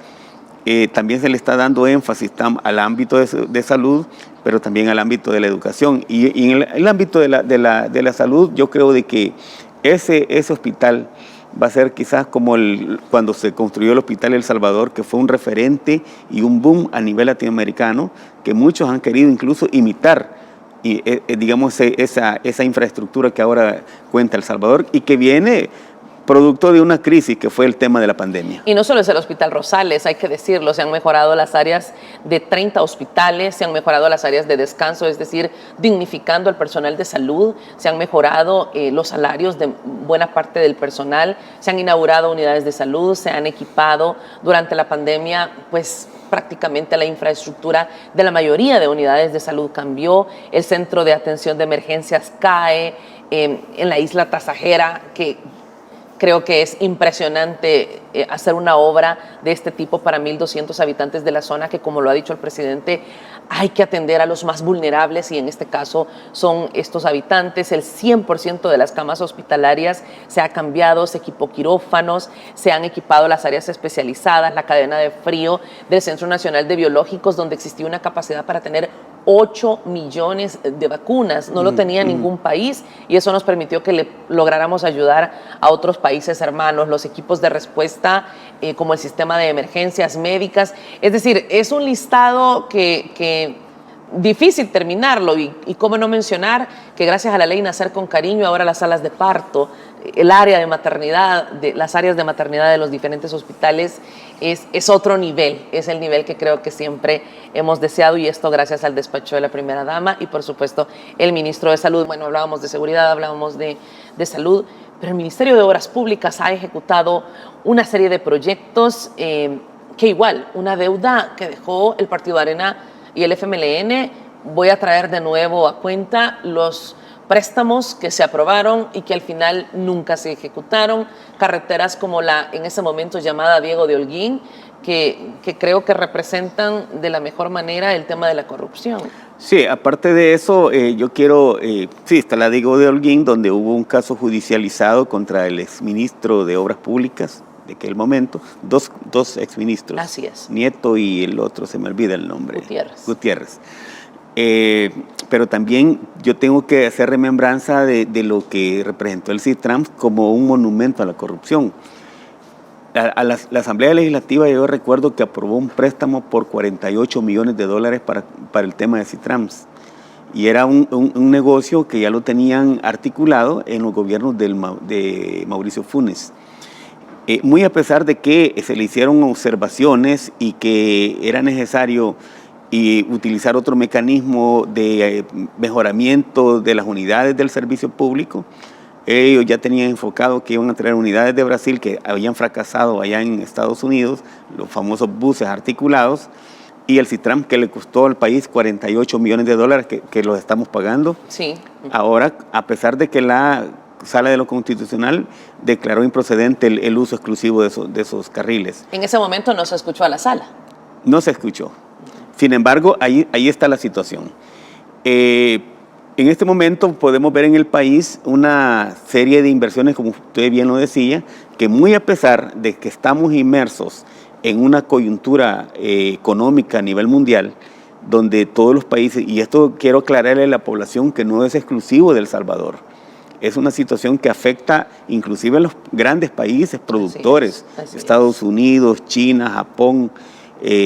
También se le está dando énfasis al ámbito de salud, pero también al ámbito de la educación. Y en el ámbito de la salud, yo creo de que ese hospital va a ser quizás como cuando se construyó el Hospital El Salvador, que fue un referente y un boom a nivel latinoamericano, que muchos han querido incluso imitar, y digamos esa infraestructura que ahora cuenta El Salvador y que viene producto de una crisis que fue el tema de la pandemia. Y no solo es el Hospital Rosales, hay que decirlo, se han mejorado las áreas de 30 hospitales, se han mejorado las áreas de descanso, es decir, dignificando al personal de salud, se han mejorado los salarios de buena parte del personal, se han inaugurado unidades de salud, se han equipado durante la pandemia, pues prácticamente la infraestructura de la mayoría de unidades de salud cambió, el centro de atención de emergencias CAE en la isla Tasajera, que creo que es impresionante hacer una obra de este tipo para 1.200 habitantes de la zona, que como lo ha dicho el presidente, hay que atender a los más vulnerables y en este caso son estos habitantes. El 100% de las camas hospitalarias se ha cambiado, se equipó quirófanos, se han equipado las áreas especializadas, la cadena de frío del Centro Nacional de Biológicos, donde existía una capacidad para tener 8 millones de vacunas, no lo tenía ningún país y eso nos permitió que lográramos ayudar a otros países hermanos, los equipos de respuesta como el sistema de emergencias médicas, es decir, es un listado que difícil terminarlo y cómo no mencionar que gracias a la ley Nacer con Cariño ahora las salas de parto, el área de maternidad, las áreas de maternidad de los diferentes hospitales es otro nivel, es el nivel que creo que siempre hemos deseado y esto gracias al despacho de la primera dama y por supuesto el ministro de Salud. Bueno, hablábamos de seguridad, hablábamos de salud, pero el Ministerio de Obras Públicas ha ejecutado una serie de proyectos que igual, una deuda que dejó el Partido Arena y el FMLN, voy a traer de nuevo a cuenta los préstamos que se aprobaron y que al final nunca se ejecutaron, carreteras como la en ese momento llamada Diego de Holguín, que creo que representan de la mejor manera el tema de la corrupción. Sí, aparte de eso, yo quiero, sí, está la Diego de Holguín, donde hubo un caso judicializado contra el exministro de Obras Públicas de aquel momento, dos exministros. Así es. Nieto y el otro, se me olvida el nombre. Gutiérrez. Pero también yo tengo que hacer remembranza de lo que representó el CITRAMS como un monumento a la corrupción. La Asamblea Legislativa, yo recuerdo que aprobó un préstamo por $48 millones para el tema de CITRAMS. Y era un negocio que ya lo tenían articulado en los gobiernos de Mauricio Funes. Muy a pesar de que se le hicieron observaciones y que era necesario utilizar otro mecanismo de mejoramiento de las unidades del servicio público, ellos ya tenían enfocado que iban a traer unidades de Brasil que habían fracasado allá en Estados Unidos, los famosos buses articulados, y el CITRAM que le costó al país $48 millones que los estamos pagando. Sí. Ahora, a pesar de que la Sala de lo Constitucional declaró improcedente el uso exclusivo de esos carriles. En ese momento no se escuchó a la sala. No se escuchó. Sin embargo, ahí está la situación. En este momento podemos ver en el país una serie de inversiones, como usted bien lo decía, que muy a pesar de que estamos inmersos en una coyuntura económica a nivel mundial, donde todos los países, y esto quiero aclararle a la población que no es exclusivo de El Salvador, es una situación que afecta inclusive a los grandes países productores, así Estados Unidos, China, Japón,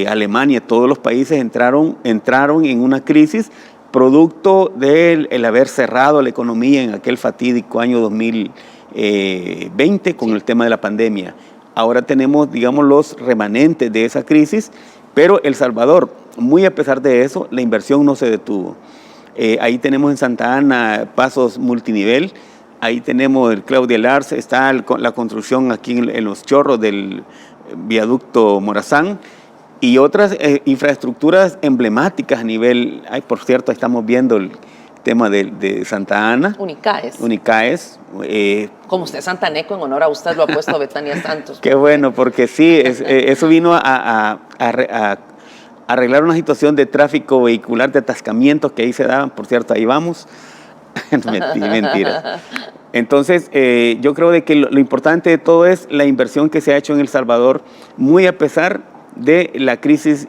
Alemania, todos los países entraron en una crisis producto del haber cerrado la economía en aquel fatídico año 2020 con el tema de la pandemia. Ahora tenemos, digamos, los remanentes de esa crisis, pero El Salvador, muy a pesar de eso, la inversión no se detuvo. Ahí tenemos en Santa Ana pasos multinivel, ahí tenemos el Claudia Lars, está la construcción aquí en Los Chorros del viaducto Morazán, y otras infraestructuras emblemáticas a nivel, por cierto, estamos viendo el tema de Santa Ana. Unicaes. Como usted santaneco, en honor a usted lo ha puesto Betania Santos. Qué bueno, porque sí, eso vino a arreglar una situación de tráfico vehicular, de atascamientos que ahí se daban, por cierto, ahí vamos. Mentira. Entonces, yo creo de que lo importante de todo es la inversión que se ha hecho en El Salvador, muy a pesar de la crisis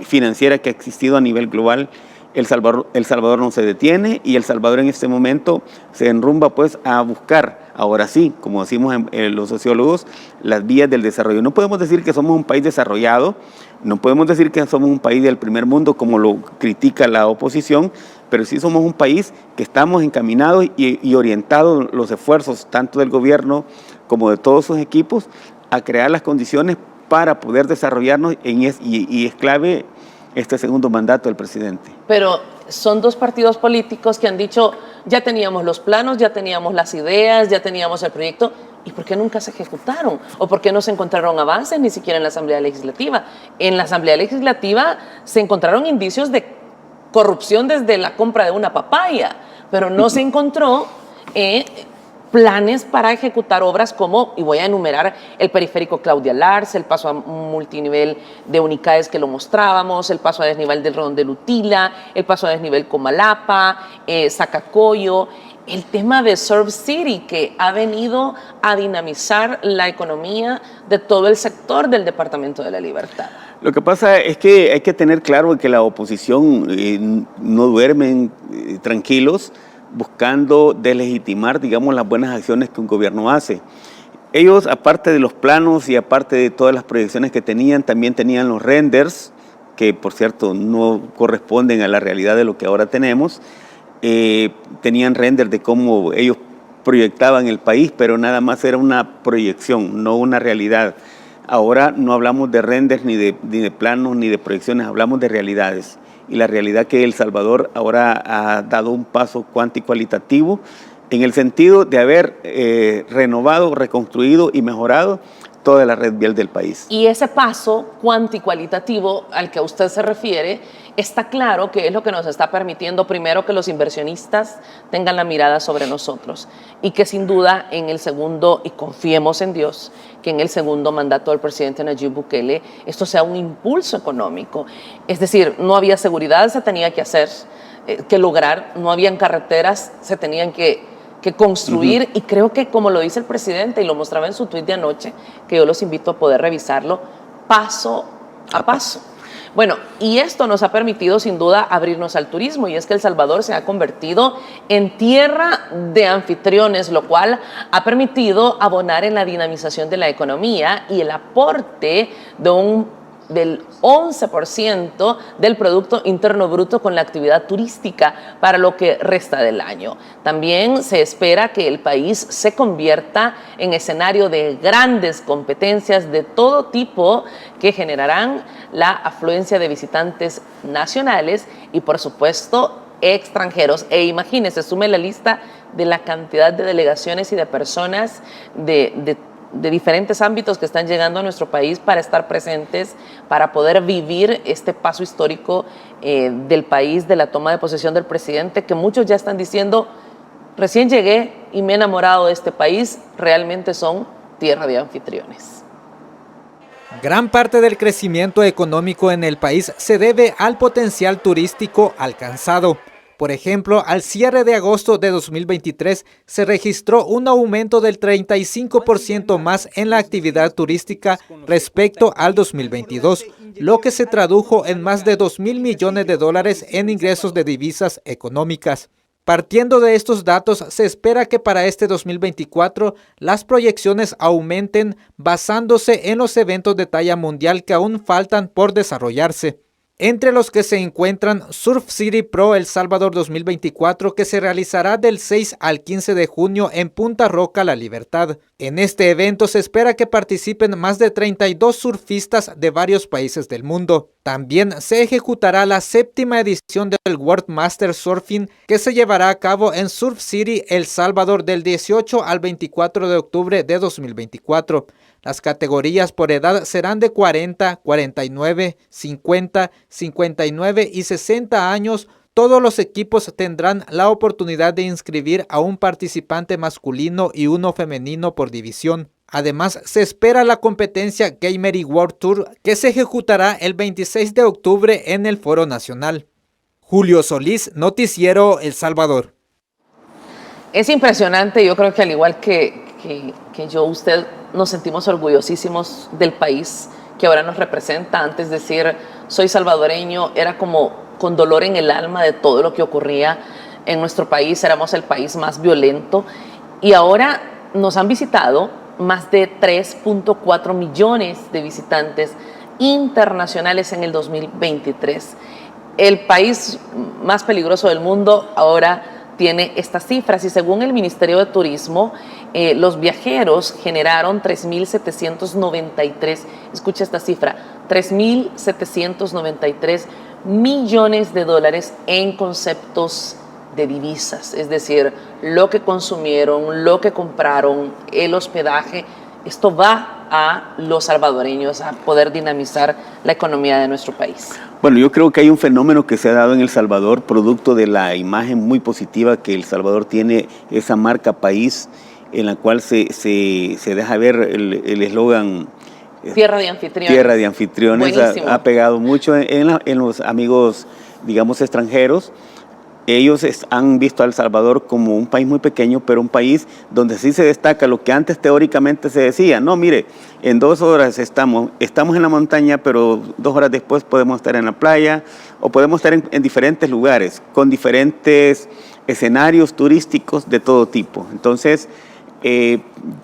financiera que ha existido a nivel global. El Salvador no se detiene y El Salvador en este momento se enrumba pues a buscar ahora sí, como decimos los sociólogos, las vías del desarrollo. No podemos decir que somos un país desarrollado, no podemos decir que somos un país del primer mundo como lo critica la oposición, pero sí somos un país que estamos encaminados y orientados los esfuerzos tanto del gobierno como de todos sus equipos a crear las condiciones para poder desarrollarnos y es clave este segundo mandato del presidente. Pero son dos partidos políticos que han dicho, ya teníamos los planos, ya teníamos las ideas, ya teníamos el proyecto, ¿y por qué nunca se ejecutaron? ¿O por qué no se encontraron avances ni siquiera en la Asamblea Legislativa? En la Asamblea Legislativa se encontraron indicios de corrupción desde la compra de una papaya, pero no se encontró planes para ejecutar obras como, y voy a enumerar, el periférico Claudia Lars, el paso a multinivel de Unicaes que lo mostrábamos, el paso a desnivel del Rodón de Lutila, el paso a desnivel Comalapa, Zacacoyo, el tema de Surf City, que ha venido a dinamizar la economía de todo el sector del Departamento de la Libertad. Lo que pasa es que hay que tener claro que la oposición no duermen tranquilos buscando deslegitimar, digamos, las buenas acciones que un gobierno hace. Ellos, aparte de los planos y aparte de todas las proyecciones que tenían, también tenían los renders, que por cierto no corresponden a la realidad de lo que ahora tenemos. Tenían renders de cómo ellos proyectaban el país, pero nada más era una proyección, no una realidad. Ahora no hablamos de renders, ni de planos, ni de proyecciones, hablamos de realidades. Y la realidad que El Salvador ahora ha dado un paso cuantitativo en el sentido de haber renovado, reconstruido y mejorado toda la red vial del país. Y ese paso cuantitativo al que usted se refiere, está claro que es lo que nos está permitiendo primero que los inversionistas tengan la mirada sobre nosotros y que sin duda en el segundo, y confiemos en Dios, que en el segundo mandato del presidente Nayib Bukele esto sea un impulso económico. Es decir, no había seguridad, se tenía que hacer, que lograr, no habían carreteras, se tenían que construir, y creo que como lo dice el presidente y lo mostraba en su tuit de anoche, que yo los invito a poder revisarlo paso a paso. Bueno, y esto nos ha permitido sin duda abrirnos al turismo, y es que El Salvador se ha convertido en tierra de anfitriones, lo cual ha permitido abonar en la dinamización de la economía y el aporte del 11% del Producto Interno Bruto con la actividad turística para lo que resta del año. También se espera que el país se convierta en escenario de grandes competencias de todo tipo que generarán la afluencia de visitantes nacionales y, por supuesto, extranjeros. E imagínense, sume la lista de la cantidad de delegaciones y de personas de diferentes ámbitos que están llegando a nuestro país para estar presentes, para poder vivir este paso histórico del país, de la toma de posesión del presidente, que muchos ya están diciendo, recién llegué y me he enamorado de este país, realmente son tierra de anfitriones. Gran parte del crecimiento económico en el país se debe al potencial turístico alcanzado. Por ejemplo, al cierre de agosto de 2023 se registró un aumento del 35% más en la actividad turística respecto al 2022, lo que se tradujo en más de $2.000 millones en ingresos de divisas económicas. Partiendo de estos datos, se espera que para este 2024 las proyecciones aumenten basándose en los eventos de talla mundial que aún faltan por desarrollarse, entre los que se encuentran Surf City Pro El Salvador 2024, que se realizará del 6 al 15 de junio en Punta Roca, La Libertad. En este evento se espera que participen más de 32 surfistas de varios países del mundo. También se ejecutará la 7ª edición del World Master Surfing, que se llevará a cabo en Surf City, El Salvador, del 18 al 24 de octubre de 2024. Las categorías por edad serán de 40, 49, 50, 59 y 60 años. Todos los equipos tendrán la oportunidad de inscribir a un participante masculino y uno femenino por división. Además, se espera la competencia Gamery World Tour, que se ejecutará el 26 de octubre en el Foro Nacional. Julio Solís, Noticiero El Salvador. Es impresionante, yo creo que al igual que yo, usted, nos sentimos orgullosísimos del país que ahora nos representa. Antes de decir soy salvadoreño era como con dolor en el alma de todo lo que ocurría en nuestro país, éramos el país más violento, y ahora nos han visitado más de 3.4 millones de visitantes internacionales en el 2023. El país más peligroso del mundo ahora tiene estas cifras y según el Ministerio de Turismo, los viajeros generaron 3.793, escucha esta cifra, 3.793 millones de dólares en conceptos de divisas, es decir, lo que consumieron, lo que compraron, el hospedaje. Esto va a los salvadoreños a poder dinamizar la economía de nuestro país. Bueno, yo creo que hay un fenómeno que se ha dado en El Salvador, producto de la imagen muy positiva que El Salvador tiene, esa marca país, en la cual se deja ver el eslogan Tierra de anfitriones. Tierra de anfitriones ha pegado mucho en los amigos, digamos, extranjeros. Ellos han visto a El Salvador como un país muy pequeño, pero un país donde sí se destaca lo que antes teóricamente se decía. No, mire, en 2 horas estamos en la montaña, pero 2 horas después podemos estar en la playa o podemos estar en diferentes lugares, con diferentes escenarios turísticos de todo tipo. Entonces,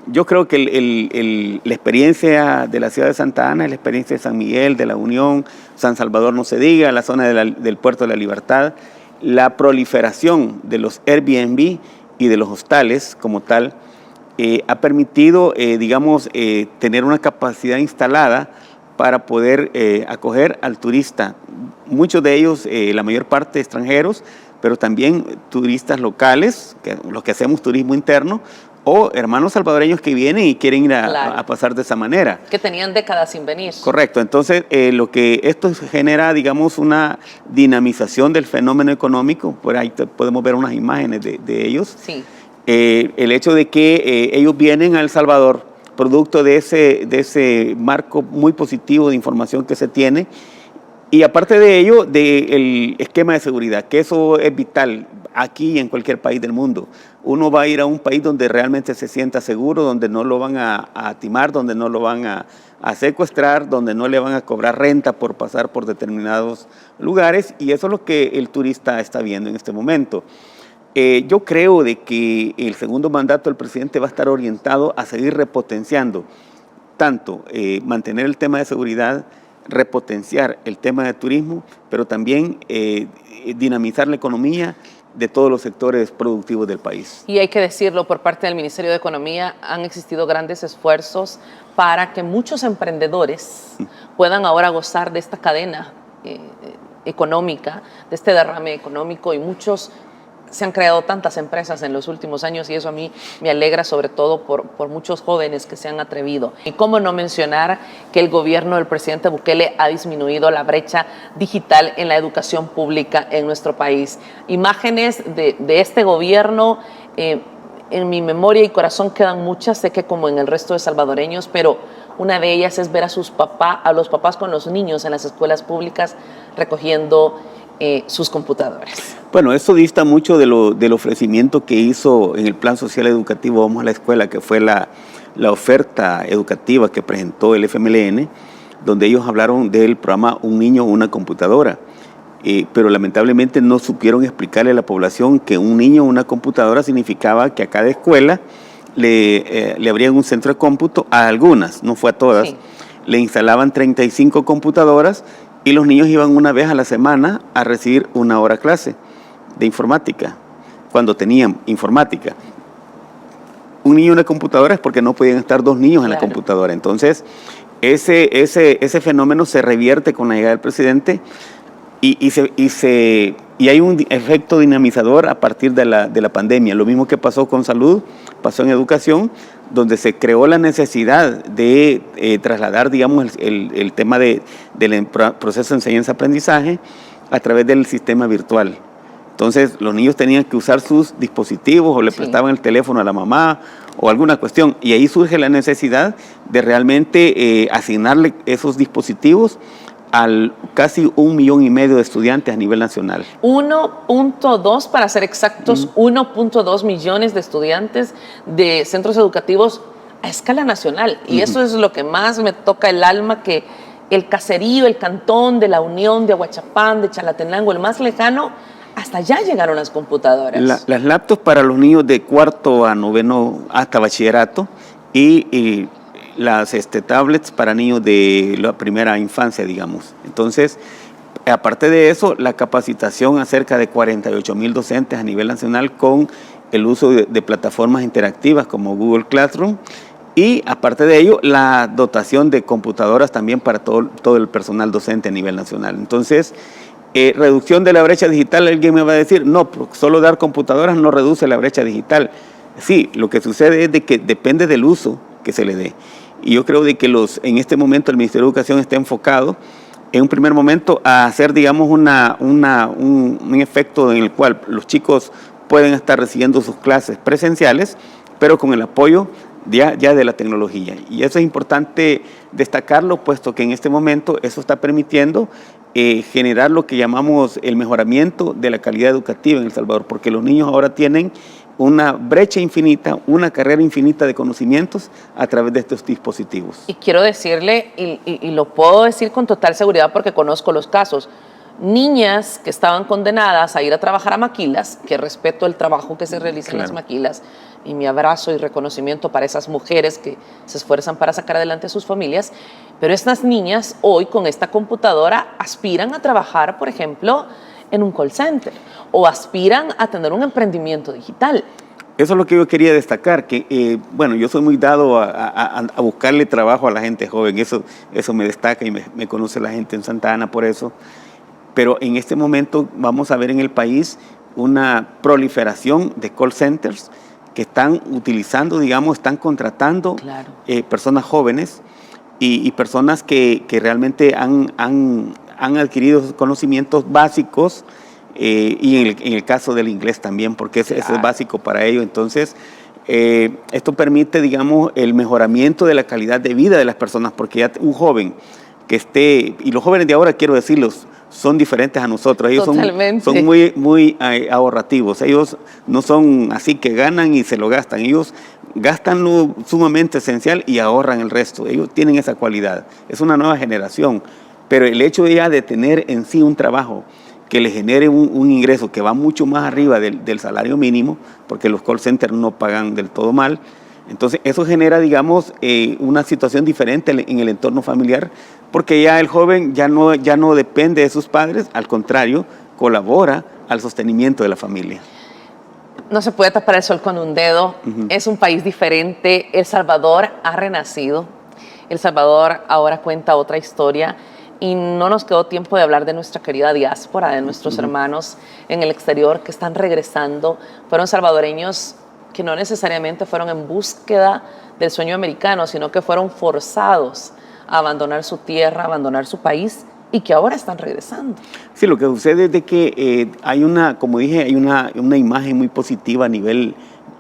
yo creo que la experiencia de la ciudad de Santa Ana, la experiencia de San Miguel, de La Unión, San Salvador no se diga, la zona del Puerto de la Libertad, la proliferación de los Airbnb y de los hostales como tal, ha permitido, digamos, tener una capacidad instalada para poder acoger al turista. Muchos de ellos, la mayor parte extranjeros, pero también turistas locales, los que hacemos turismo interno, o hermanos salvadoreños que vienen y quieren ir a pasar de esa manera. Que tenían décadas sin venir. Correcto. Entonces, lo que esto genera, digamos, una dinamización del fenómeno económico. Por ahí podemos ver unas imágenes de ellos. Sí. El hecho de que ellos vienen a El Salvador, producto de ese marco muy positivo de información que se tiene, y aparte de ello, del esquema de seguridad, que eso es vital aquí y en cualquier país del mundo. Uno va a ir a un país donde realmente se sienta seguro, donde no lo van a timar, donde no lo van a secuestrar, donde no le van a cobrar renta por pasar por determinados lugares, y eso es lo que el turista está viendo en este momento. Yo creo de que el segundo mandato del presidente va a estar orientado a seguir repotenciando, tanto mantener el tema de seguridad, repotenciar el tema de turismo, pero también dinamizar la economía de todos los sectores productivos del país. Y hay que decirlo, por parte del Ministerio de Economía han existido grandes esfuerzos para que muchos emprendedores puedan ahora gozar de esta cadena económica, de este derrame económico, y muchos se han creado tantas empresas en los últimos años y eso a mí me alegra, sobre todo por muchos jóvenes que se han atrevido. Y cómo no mencionar que el gobierno del presidente Bukele ha disminuido la brecha digital en la educación pública en nuestro país. Imágenes de este gobierno, en mi memoria y corazón quedan muchas, sé que como en el resto de salvadoreños, pero una de ellas es ver a los papás con los niños en las escuelas públicas recogiendo sus computadoras. Bueno, eso dista mucho del ofrecimiento que hizo en el Plan Social Educativo Vamos a la Escuela, que fue la oferta educativa que presentó el FMLN, donde ellos hablaron del programa Un Niño, Una Computadora. Pero lamentablemente no supieron explicarle a la población que un niño, una computadora significaba que a cada escuela le abrían un centro de cómputo, a algunas, no fue a todas, sí. Le instalaban 35 computadoras y los niños iban una vez a la semana a recibir 1 hora clase de informática, cuando tenían informática. Un niño en una computadora es porque no podían estar 2 niños en la computadora. Entonces, ese fenómeno se revierte con la llegada del presidente y hay un efecto dinamizador a partir de la pandemia. Lo mismo que pasó con salud, pasó en educación, donde se creó la necesidad de trasladar, digamos, el tema del proceso de enseñanza-aprendizaje a través del sistema virtual. Entonces, los niños tenían que usar sus dispositivos o le prestaban el teléfono a la mamá o alguna cuestión. Y ahí surge la necesidad de realmente asignarle esos dispositivos al casi 1,5 millones de estudiantes a nivel nacional. 1.2, para ser exactos, 1.2 millones de estudiantes de centros educativos a escala nacional. Y eso es lo que más me toca el alma, que el caserío, el cantón de La Unión, de Aguachapán, de Chalatenango, el más lejano, hasta allá llegaron las computadoras. Las laptops para los niños de cuarto a noveno hasta bachillerato y las tablets para niños de la primera infancia, digamos. Entonces, aparte de eso, la capacitación a cerca de 48,000 docentes a nivel nacional con el uso de plataformas interactivas como Google Classroom y, aparte de ello, la dotación de computadoras también para todo el personal docente a nivel nacional. Entonces, reducción de la brecha digital, alguien me va a decir, no, solo dar computadoras no reduce la brecha digital. Sí, lo que sucede es de que depende del uso que se le dé. Y yo creo de que en este momento el Ministerio de Educación está enfocado en un primer momento a hacer, digamos, un efecto en el cual los chicos pueden estar recibiendo sus clases presenciales, pero con el apoyo ya de la tecnología. Y eso es importante destacarlo, puesto que en este momento eso está permitiendo generar lo que llamamos el mejoramiento de la calidad educativa en El Salvador, porque los niños ahora tienen una brecha infinita, una carrera infinita de conocimientos a través de estos dispositivos. Y quiero decirle, y lo puedo decir con total seguridad porque conozco los casos, niñas que estaban condenadas a ir a trabajar a maquilas, que respeto el trabajo que se realiza en las maquilas, y mi abrazo y reconocimiento para esas mujeres que se esfuerzan para sacar adelante a sus familias, pero estas niñas hoy con esta computadora aspiran a trabajar, por ejemplo, en un call center o aspiran a tener un emprendimiento digital. Eso es lo que yo quería destacar, que bueno, yo soy muy dado a buscarle trabajo a la gente joven, eso me destaca y me conoce la gente en Santa Ana por eso, pero en este momento vamos a ver en el país una proliferación de call centers que están utilizando, digamos, están contratando personas jóvenes y personas que realmente han adquirido conocimientos básicos y en el caso del inglés también, porque eso es básico para ello. Entonces, esto permite, digamos, el mejoramiento de la calidad de vida de las personas, porque ya un joven que esté, y los jóvenes de ahora, quiero decirlos, son diferentes a nosotros, ellos son muy ahorrativos, ellos no son así que ganan y se lo gastan, ellos gastan lo sumamente esencial y ahorran el resto, ellos tienen esa cualidad, es una nueva generación, pero el hecho ya de tener en sí un trabajo que le genere un ingreso que va mucho más arriba del salario mínimo, porque los call centers no pagan del todo mal, entonces eso genera, digamos, una situación diferente en el entorno familiar, porque ya el joven ya no depende de sus padres, al contrario, colabora al sostenimiento de la familia. No se puede tapar el sol con un dedo, es un país diferente, El Salvador ha renacido, El Salvador ahora cuenta otra historia y no nos quedó tiempo de hablar de nuestra querida diáspora, de nuestros hermanos en el exterior que están regresando, fueron salvadoreños que no necesariamente fueron en búsqueda del sueño americano, sino que fueron forzados a abandonar su tierra, a abandonar su país y que ahora están regresando. Sí, lo que sucede es de que hay como dije, hay una imagen muy positiva a nivel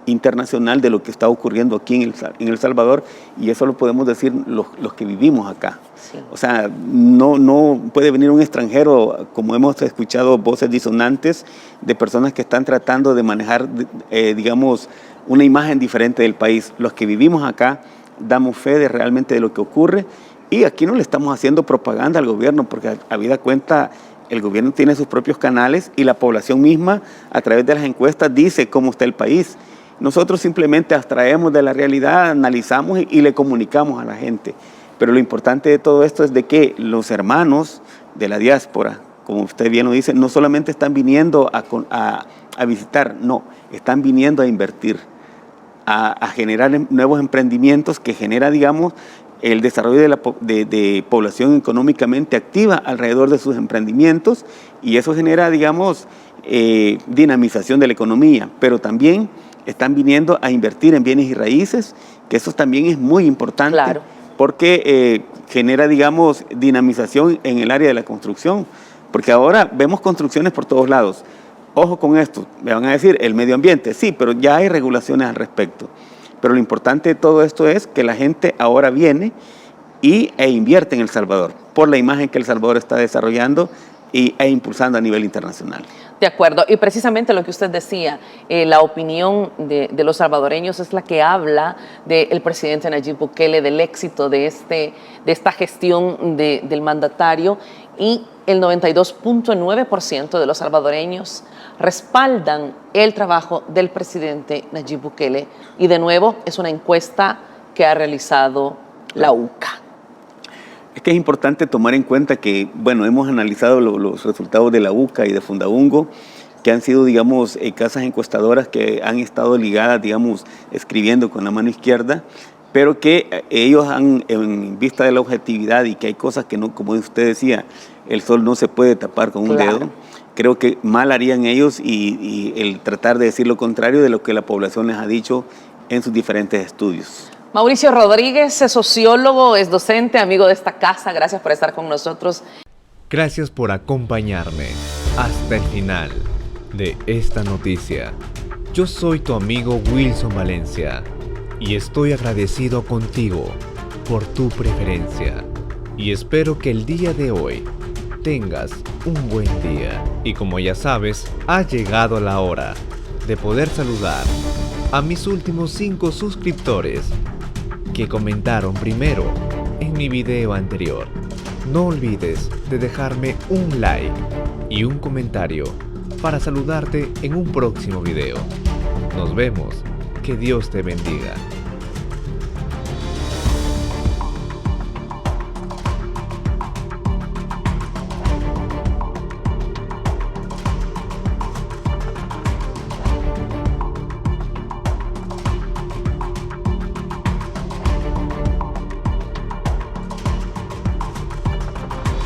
internacional de lo que está ocurriendo aquí en El Salvador y eso lo podemos decir los que vivimos acá. Sí. O sea, no puede venir un extranjero, como hemos escuchado voces disonantes de personas que están tratando de manejar, digamos, una imagen diferente del país. Los que vivimos acá damos fe de realmente de lo que ocurre y aquí no le estamos haciendo propaganda al gobierno porque habida cuenta el gobierno tiene sus propios canales y la población misma a través de las encuestas dice cómo está el país. Nosotros simplemente abstraemos de la realidad, analizamos y le comunicamos a la gente. Pero lo importante de todo esto es de que los hermanos de la diáspora, como usted bien lo dice, no solamente están viniendo a visitar, no, están viniendo a invertir, a generar nuevos emprendimientos que genera, digamos, el desarrollo de población económicamente activa alrededor de sus emprendimientos y eso genera, digamos, dinamización de la economía, pero también están viniendo a invertir en bienes y raíces, que eso también es muy importante, porque genera, digamos, dinamización en el área de la construcción, porque ahora vemos construcciones por todos lados. Ojo con esto, me van a decir, el medio ambiente, sí, pero ya hay regulaciones al respecto. Pero lo importante de todo esto es que la gente ahora viene e invierte en El Salvador, por la imagen que El Salvador está desarrollando e impulsando a nivel internacional. De acuerdo, y precisamente lo que usted decía, la opinión de los salvadoreños es la que habla del presidente Nayib Bukele, del éxito de esta gestión del mandatario, y el 92.9% de los salvadoreños respaldan el trabajo del presidente Nayib Bukele. Y de nuevo, es una encuesta que ha realizado la UCA. Es que es importante tomar en cuenta que, bueno, hemos analizado los resultados de la UCA y de Fundaungo, que han sido, digamos, casas encuestadoras que han estado ligadas, digamos, escribiendo con la mano izquierda, pero que ellos han, en vista de la objetividad y que hay cosas que no, como usted decía, el sol no se puede tapar con un dedo, creo que mal harían ellos y el tratar de decir lo contrario de lo que la población les ha dicho en sus diferentes estudios. Mauricio Rodríguez es sociólogo, es docente, amigo de esta casa. Gracias por estar con nosotros. Gracias por acompañarme hasta el final de esta noticia. Yo soy tu amigo Wilson Valencia y estoy agradecido contigo por tu preferencia y espero que el día de hoy tengas un buen día. Y como ya sabes, ha llegado la hora de poder saludar a mis últimos 5 suscriptores que comentaron primero en mi video anterior. No olvides de dejarme un like y un comentario para saludarte en un próximo video. Nos vemos. Que Dios te bendiga.